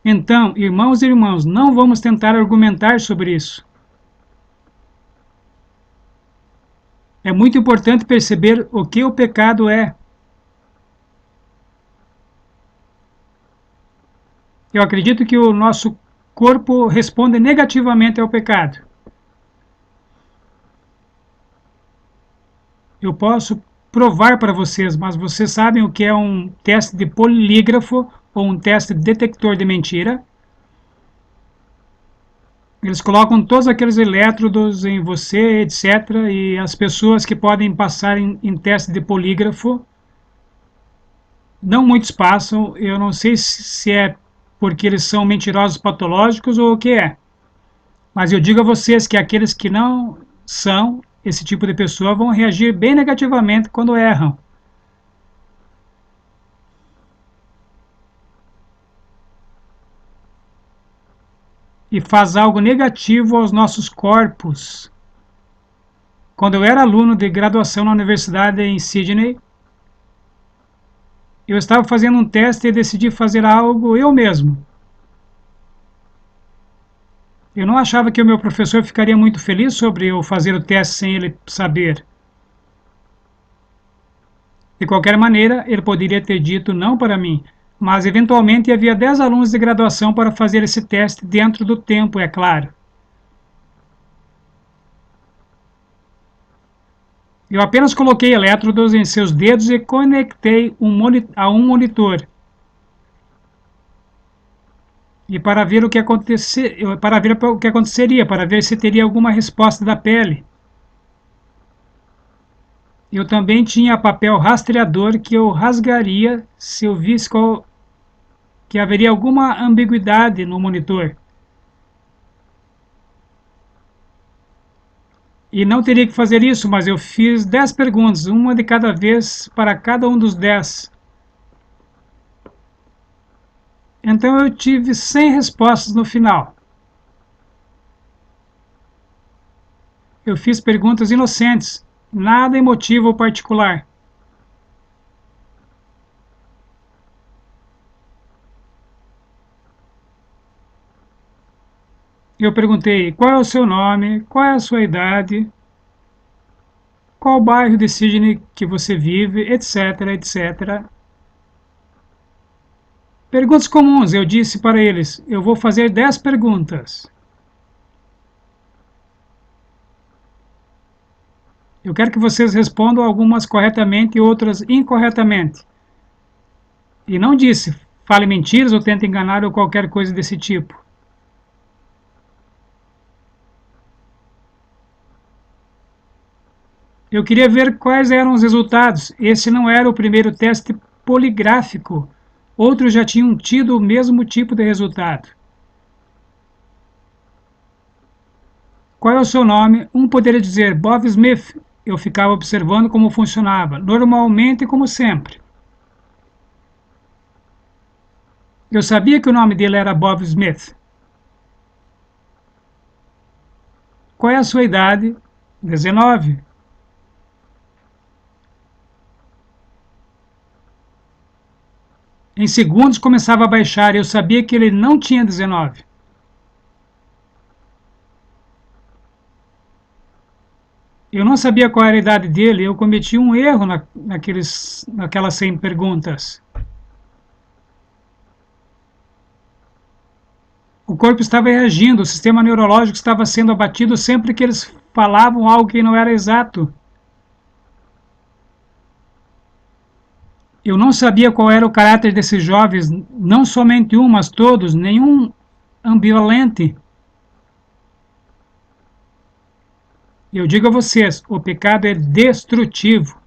Então, irmãos e irmãs, não vamos tentar argumentar sobre isso. É muito importante perceber o que o pecado é. Eu acredito que o nosso corpo responde negativamente ao pecado. Eu posso provar para vocês, mas vocês sabem o que é um teste de polígrafo ou um teste de detector de mentira? Eles colocam todos aqueles elétrodos em você, etc. E as pessoas que podem passar em teste de polígrafo, não muitos passam. Eu não sei se é porque eles são mentirosos patológicos ou o que é. Mas eu digo a vocês que aqueles que não são esse tipo de pessoa vão reagir bem negativamente quando erram. E faz algo negativo aos nossos corpos. Quando eu era aluno de graduação na universidade em Sydney, eu estava fazendo um teste e decidi fazer algo eu mesmo. Eu não achava que o meu professor ficaria muito feliz sobre eu fazer o teste sem ele saber. De qualquer maneira, ele poderia ter dito não para mim, mas eventualmente havia 10 alunos de graduação para fazer esse teste dentro do tempo, é claro. Eu apenas coloquei elétrodos em seus dedos e conectei a um monitor. E para ver o que aconteceria, para ver se teria alguma resposta da pele. Eu também tinha papel rastreador que eu rasgaria se eu visse que haveria alguma ambiguidade no monitor. E não teria que fazer isso, mas eu fiz 10 perguntas, uma de cada vez para cada um dos 10. Então eu tive 100 respostas no final. Eu fiz perguntas inocentes, nada emotivo ou particular. Eu perguntei qual é o seu nome, qual é a sua idade, qual bairro de Sydney que você vive, etc, etc. Perguntas comuns, eu disse para eles, eu vou fazer 10 perguntas. Eu quero que vocês respondam algumas corretamente e outras incorretamente. E não disse, fale mentiras ou tente enganar ou qualquer coisa desse tipo. Eu queria ver quais eram os resultados. Esse não era o primeiro teste poligráfico. Outros já tinham tido o mesmo tipo de resultado. Qual é o seu nome? Um poderia dizer Bob Smith. Eu ficava observando como funcionava, normalmente como sempre. Eu sabia que o nome dele era Bob Smith. Qual é a sua idade? 19. Em segundos começava a baixar e eu sabia que ele não tinha 19. Eu não sabia qual era a idade dele, eu cometi um erro naquelas 100 perguntas. O corpo estava reagindo, o sistema neurológico estava sendo abatido sempre que eles falavam algo que não era exato. Eu não sabia qual era o caráter desses jovens, não somente um, mas todos, nenhum ambivalente. Eu digo a vocês, o pecado é destrutivo.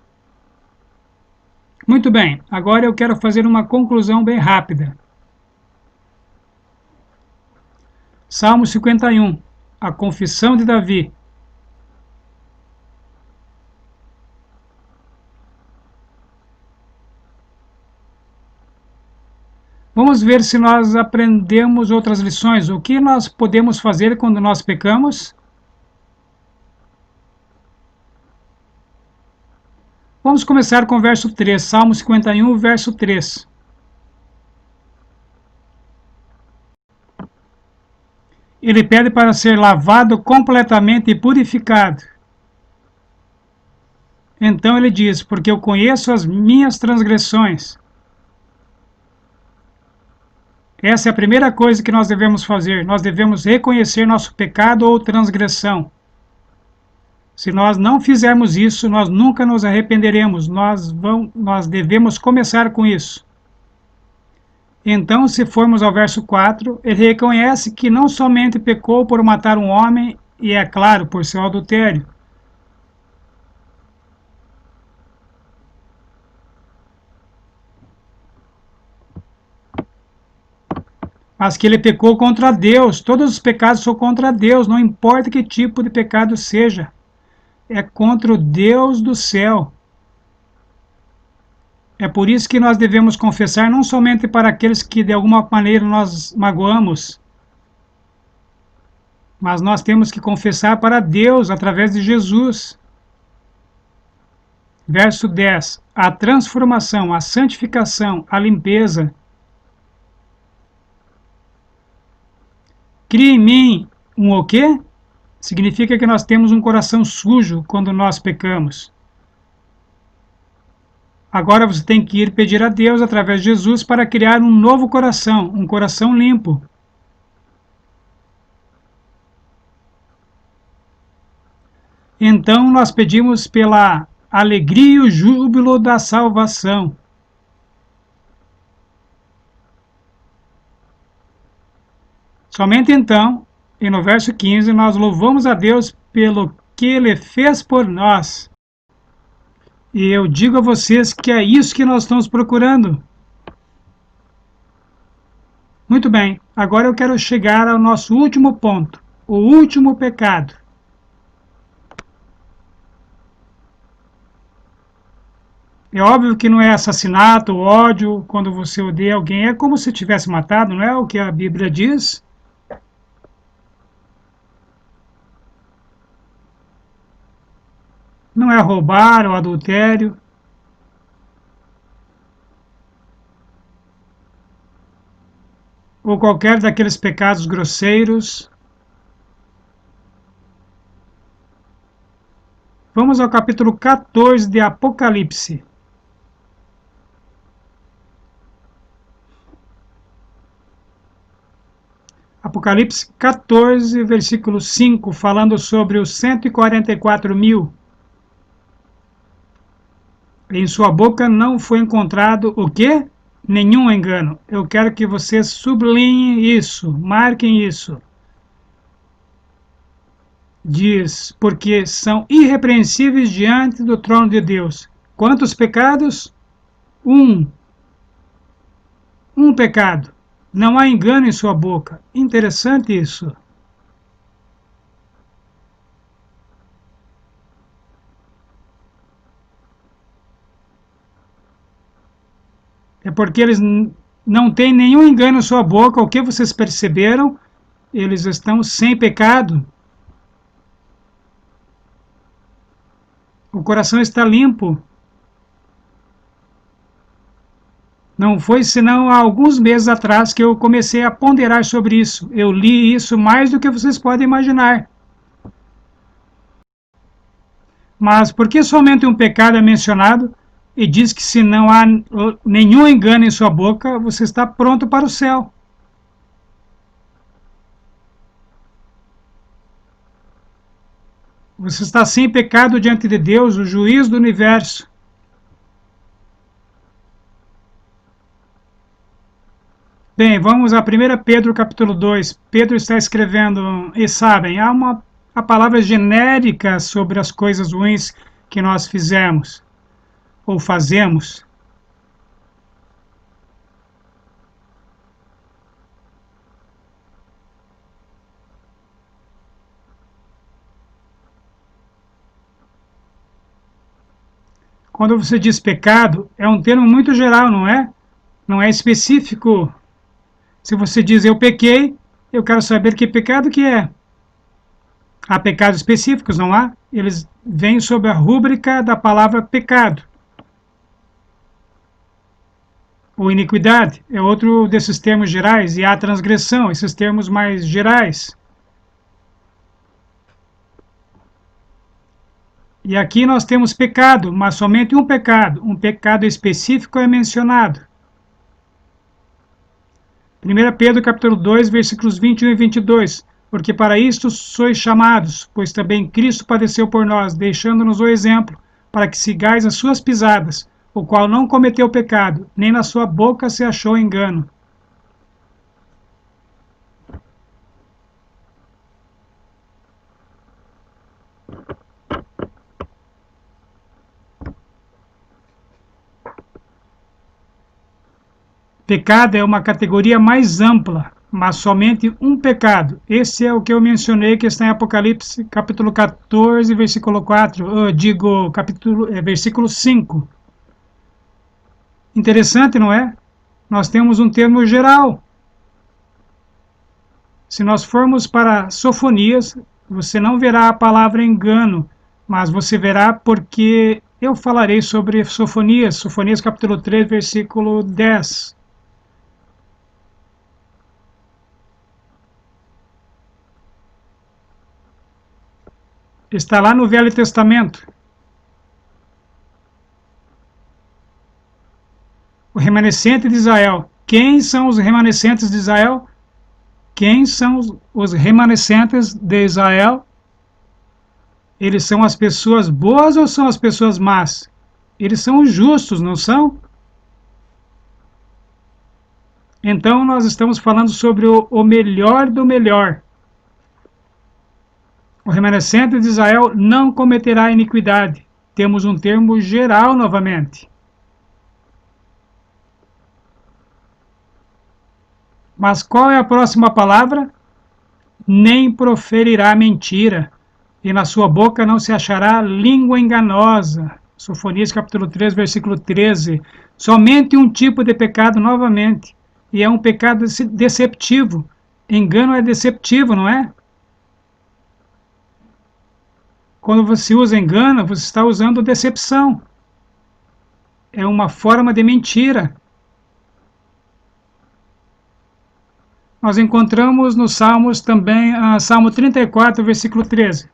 Muito bem, agora eu quero fazer uma conclusão bem rápida. Salmo 51, a confissão de Davi. Vamos ver se nós aprendemos outras lições. O que nós podemos fazer quando nós pecamos? Vamos começar com o verso 3, Salmo 51, verso 3. Ele pede para ser lavado completamente e purificado. Então ele diz, porque eu conheço as minhas transgressões. Essa é a primeira coisa que nós devemos fazer. Nós devemos reconhecer nosso pecado ou transgressão. Se nós não fizermos isso, nós nunca nos arrependeremos. Nós devemos começar com isso. Então, se formos ao verso 4, ele reconhece que não somente pecou por matar um homem, e é claro, por seu adultério. Mas que ele pecou contra Deus. Todos os pecados são contra Deus, não importa que tipo de pecado seja. É contra o Deus do céu. É por isso que nós devemos confessar não somente para aqueles que de alguma maneira nós magoamos, mas nós temos que confessar para Deus através de Jesus. Verso 10. A transformação, a santificação, a limpeza. Cria em mim um o quê? Significa que nós temos um coração sujo quando nós pecamos. Agora você tem que ir pedir a Deus, através de Jesus, para criar um novo coração, um coração limpo. Então nós pedimos pela alegria e o júbilo da salvação. Somente então, e no verso 15, nós louvamos a Deus pelo que Ele fez por nós. E eu digo a vocês que é isso que nós estamos procurando. Muito bem, agora eu quero chegar ao nosso último ponto, o último pecado. É óbvio que não é assassinato, ódio, quando você odeia alguém, é como se tivesse matado, não é o que a Bíblia diz? Não é roubar ou adultério. Ou qualquer daqueles pecados grosseiros. Vamos ao capítulo 14 de Apocalipse. Apocalipse 14, versículo 5, falando sobre os 144 mil. Em sua boca não foi encontrado o quê? Nenhum engano. Eu quero que vocês sublinhem isso, marquem isso. Diz, porque são irrepreensíveis diante do trono de Deus. Quantos pecados? Um. Um pecado. Não há engano em sua boca. Interessante isso. É porque eles não têm nenhum engano em sua boca. O que vocês perceberam? Eles estão sem pecado. O coração está limpo. Não foi senão há alguns meses atrás que eu comecei a ponderar sobre isso. Eu li isso mais do que vocês podem imaginar. Mas por que somente um pecado é mencionado e diz que se não há nenhum engano em sua boca, você está pronto para o céu? Você está sem pecado diante de Deus, o juiz do universo. Bem, vamos a 1 Pedro capítulo 2. Pedro está escrevendo, e sabem, há palavras genéricas sobre as coisas ruins que nós fizemos ou fazemos. Quando você diz pecado, é um termo muito geral, não é? Não é específico. Se você diz eu pequei, eu quero saber que pecado que é. Há pecados específicos, não há? Eles vêm sob a rúbrica da palavra pecado. Ou iniquidade, é outro desses termos gerais, e há transgressão, esses termos mais gerais. E aqui nós temos pecado, mas somente um pecado específico é mencionado. 1 Pedro capítulo 2, versículos 21 e 22. Porque para isto sois chamados, pois também Cristo padeceu por nós, deixando-nos o exemplo, para que sigais as suas pisadas, o qual não cometeu pecado, nem na sua boca se achou engano. Pecado é uma categoria mais ampla, mas somente um pecado. Esse é o que eu mencionei, que está em Apocalipse, capítulo 14, versículo 4, versículo 5. Interessante, não é? Nós temos um termo geral. Se nós formos para Sofonias, você não verá a palavra engano, mas você verá porque eu falarei sobre Sofonias, Sofonias capítulo 3, versículo 10. Está lá no Velho Testamento. O remanescente de Israel. Quem são os remanescentes de Israel? Quem são os remanescentes de Israel? Eles são as pessoas boas ou são as pessoas más? Eles são os justos, não são? Então nós estamos falando sobre o melhor do melhor. O remanescente de Israel não cometerá iniquidade. Temos um termo geral novamente. Mas qual é a próxima palavra? Nem proferirá mentira, e na sua boca não se achará língua enganosa. Sofonias capítulo 3, versículo 13. Somente um tipo de pecado novamente, e é um pecado deceptivo. Engano é deceptivo, não é? Quando você usa engano, você está usando decepção. É uma forma de mentira. Nós encontramos nos Salmos também, Salmo 34, versículo 13.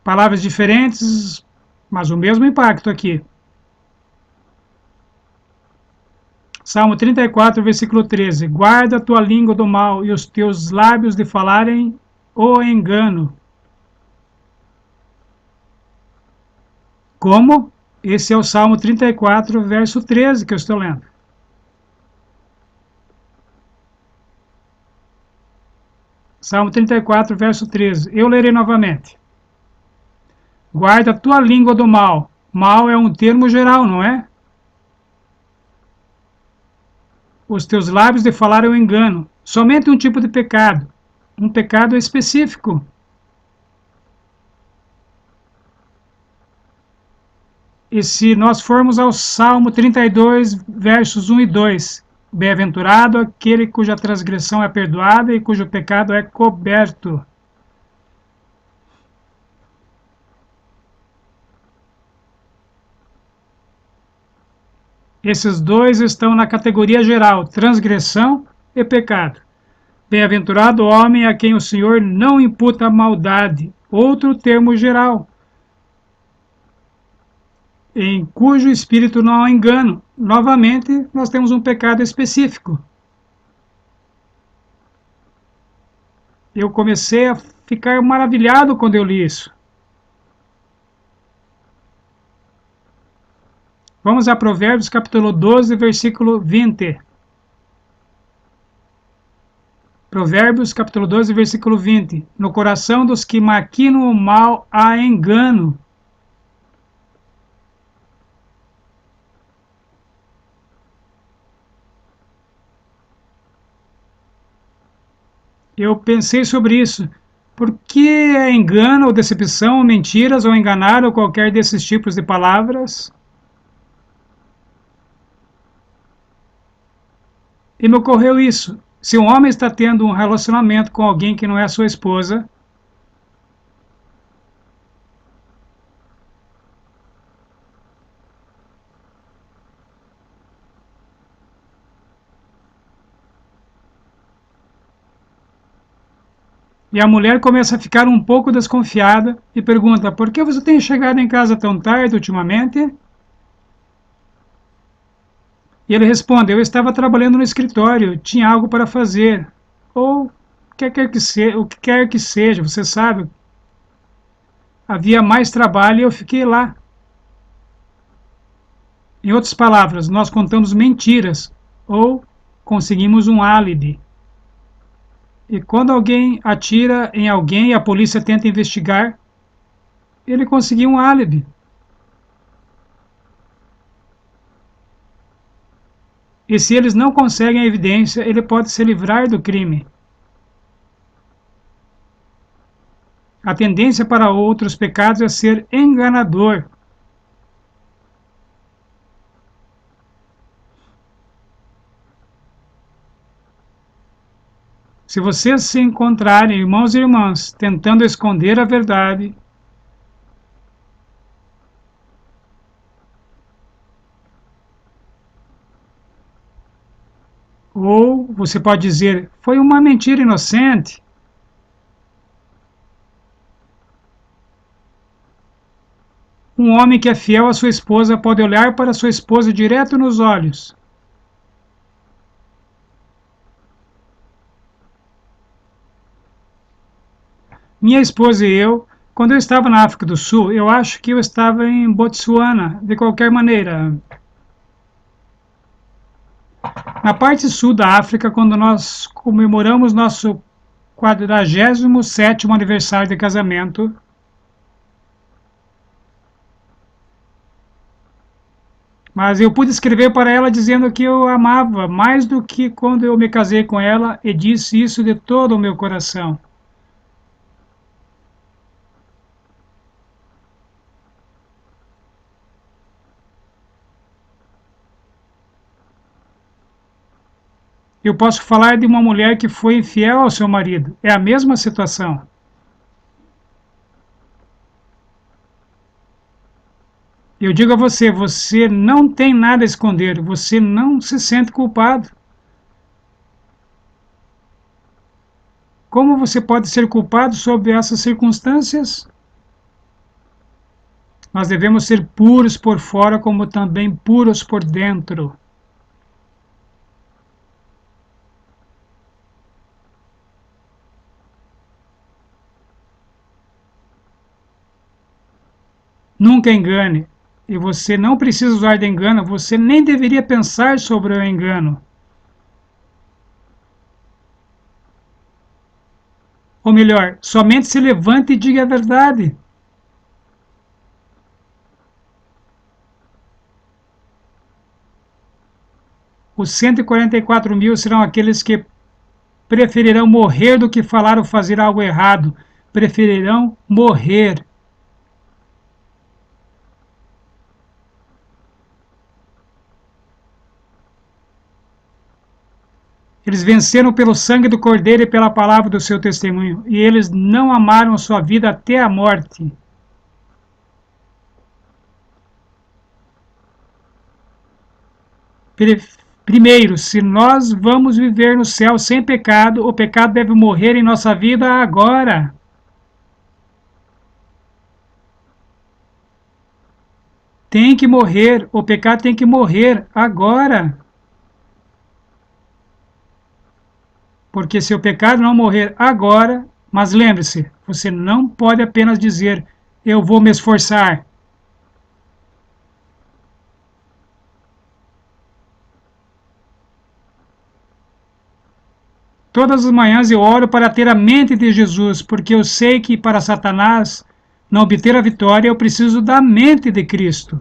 Palavras diferentes, mas o mesmo impacto aqui. Salmo 34, versículo 13. Guarda a tua língua do mal e os teus lábios de falarem o engano. Como? Esse é o Salmo 34, verso 13 que eu estou lendo. Salmo 34, verso 13. Eu lerei novamente. Guarda a tua língua do mal. Mal é um termo geral, não é? Os teus lábios de falar o engano. Somente um tipo de pecado. Um pecado específico. E se nós formos ao Salmo 32, versos 1 e 2, bem-aventurado aquele cuja transgressão é perdoada e cujo pecado é coberto. Esses dois estão na categoria geral, transgressão e pecado. Bem-aventurado o homem a quem o Senhor não imputa maldade. Outro termo geral, em cujo espírito não há engano. Novamente, nós temos um pecado específico. Eu comecei a ficar maravilhado quando eu li isso. Vamos a Provérbios capítulo 12, versículo 20. Provérbios capítulo 12, versículo 20. No coração dos que maquinam o mal há engano. Eu pensei sobre isso. Por que é engano, ou decepção, ou mentiras, ou enganar, ou qualquer desses tipos de palavras? E me ocorreu isso. Se um homem está tendo um relacionamento com alguém que não é sua esposa, e a mulher começa a ficar um pouco desconfiada e pergunta: por que você tem chegado em casa tão tarde ultimamente? E ele responde: eu estava trabalhando no escritório, tinha algo para fazer. Ou o que quer que seja, você sabe, havia mais trabalho e eu fiquei lá. Em outras palavras, nós contamos mentiras ou conseguimos um álibi. E quando alguém atira em alguém e a polícia tenta investigar, ele conseguiu um álibi. E se eles não conseguem a evidência, ele pode se livrar do crime. A tendência para outros pecados é ser enganador. Se vocês se encontrarem, irmãos e irmãs, tentando esconder a verdade, ou você pode dizer, foi uma mentira inocente, um homem que é fiel à sua esposa pode olhar para sua esposa direto nos olhos. Minha esposa e eu, quando eu estava na África do Sul, eu acho que eu estava em Botsuana, de qualquer maneira. Na parte sul da África, quando nós comemoramos nosso 47º aniversário de casamento, Mas eu pude escrever para ela dizendo que eu amava mais do que quando eu me casei com ela e disse isso de todo o meu coração. Eu posso falar de uma mulher que foi infiel ao seu marido. É a mesma situação. Eu digo a você, você não tem nada a esconder, você não se sente culpado. Como você pode ser culpado sob essas circunstâncias? Nós devemos ser puros por fora, como também puros por dentro. Nunca engane. E você não precisa usar de engano, você nem deveria pensar sobre o engano. Ou melhor, somente se levante e diga a verdade. Os 144 mil serão aqueles que preferirão morrer do que falar ou fazer algo errado. Preferirão morrer. Eles venceram pelo sangue do Cordeiro e pela palavra do seu testemunho. E eles não amaram sua vida até a morte. Primeiro, se nós vamos viver no céu sem pecado, o pecado deve morrer em nossa vida agora. Tem que morrer, o pecado tem que morrer agora. Porque se o pecado não morrer agora, mas lembre-se, você não pode apenas dizer, eu vou me esforçar. Todas as manhãs eu oro para ter a mente de Jesus, porque eu sei que para Satanás não obter a vitória, eu preciso da mente de Cristo.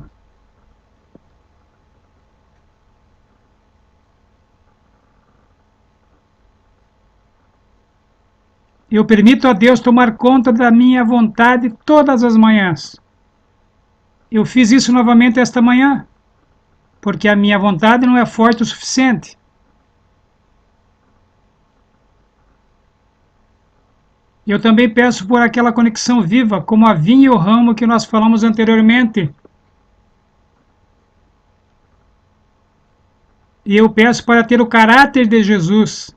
Eu permito a Deus tomar conta da minha vontade todas as manhãs. Eu fiz isso novamente esta manhã, porque a minha vontade não é forte o suficiente. Eu também peço por aquela conexão viva, como a vinha e o ramo que nós falamos anteriormente. E eu peço para ter o caráter de Jesus.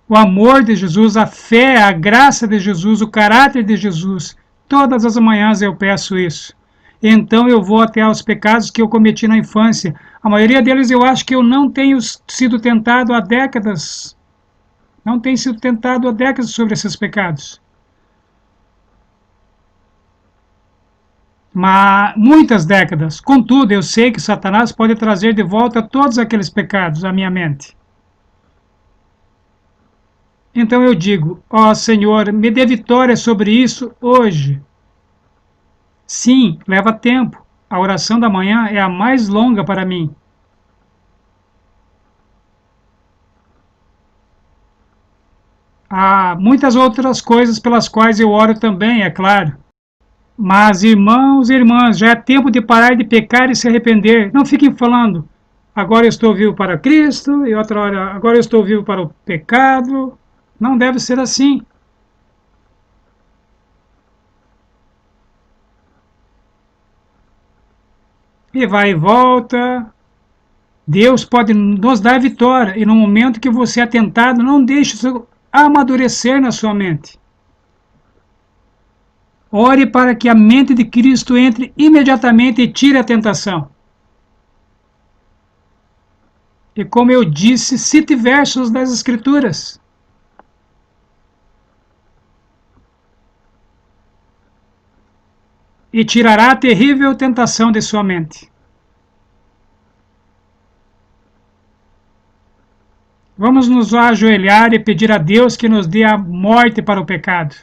O amor de Jesus, a fé, a graça de Jesus, o caráter de Jesus. Todas as manhãs eu peço isso. Então eu vou até aos pecados que eu cometi na infância. A maioria deles eu acho que eu não tenho sido tentado há décadas. Não tenho sido tentado há décadas sobre esses pecados. Mas muitas décadas. Contudo, eu sei que Satanás pode trazer de volta todos aqueles pecados à minha mente. Então eu digo, ó Senhor, me dê vitória sobre isso hoje. Sim, leva tempo. A oração da manhã é a mais longa para mim. Há muitas outras coisas pelas quais eu oro também, é claro. Mas, irmãos e irmãs, já é tempo de parar de pecar e se arrepender. Não fiquem falando, agora eu estou vivo para Cristo, e outra hora, agora eu estou vivo para o pecado. Não deve ser assim. E vai e volta. Deus pode nos dar vitória, e no momento que você é tentado, não deixe isso amadurecer na sua mente. Ore para que a mente de Cristo entre imediatamente e tire a tentação. E como eu disse, cite versos das Escrituras. E tirará a terrível tentação de sua mente. Vamos nos ajoelhar e pedir a Deus que nos dê a morte para o pecado.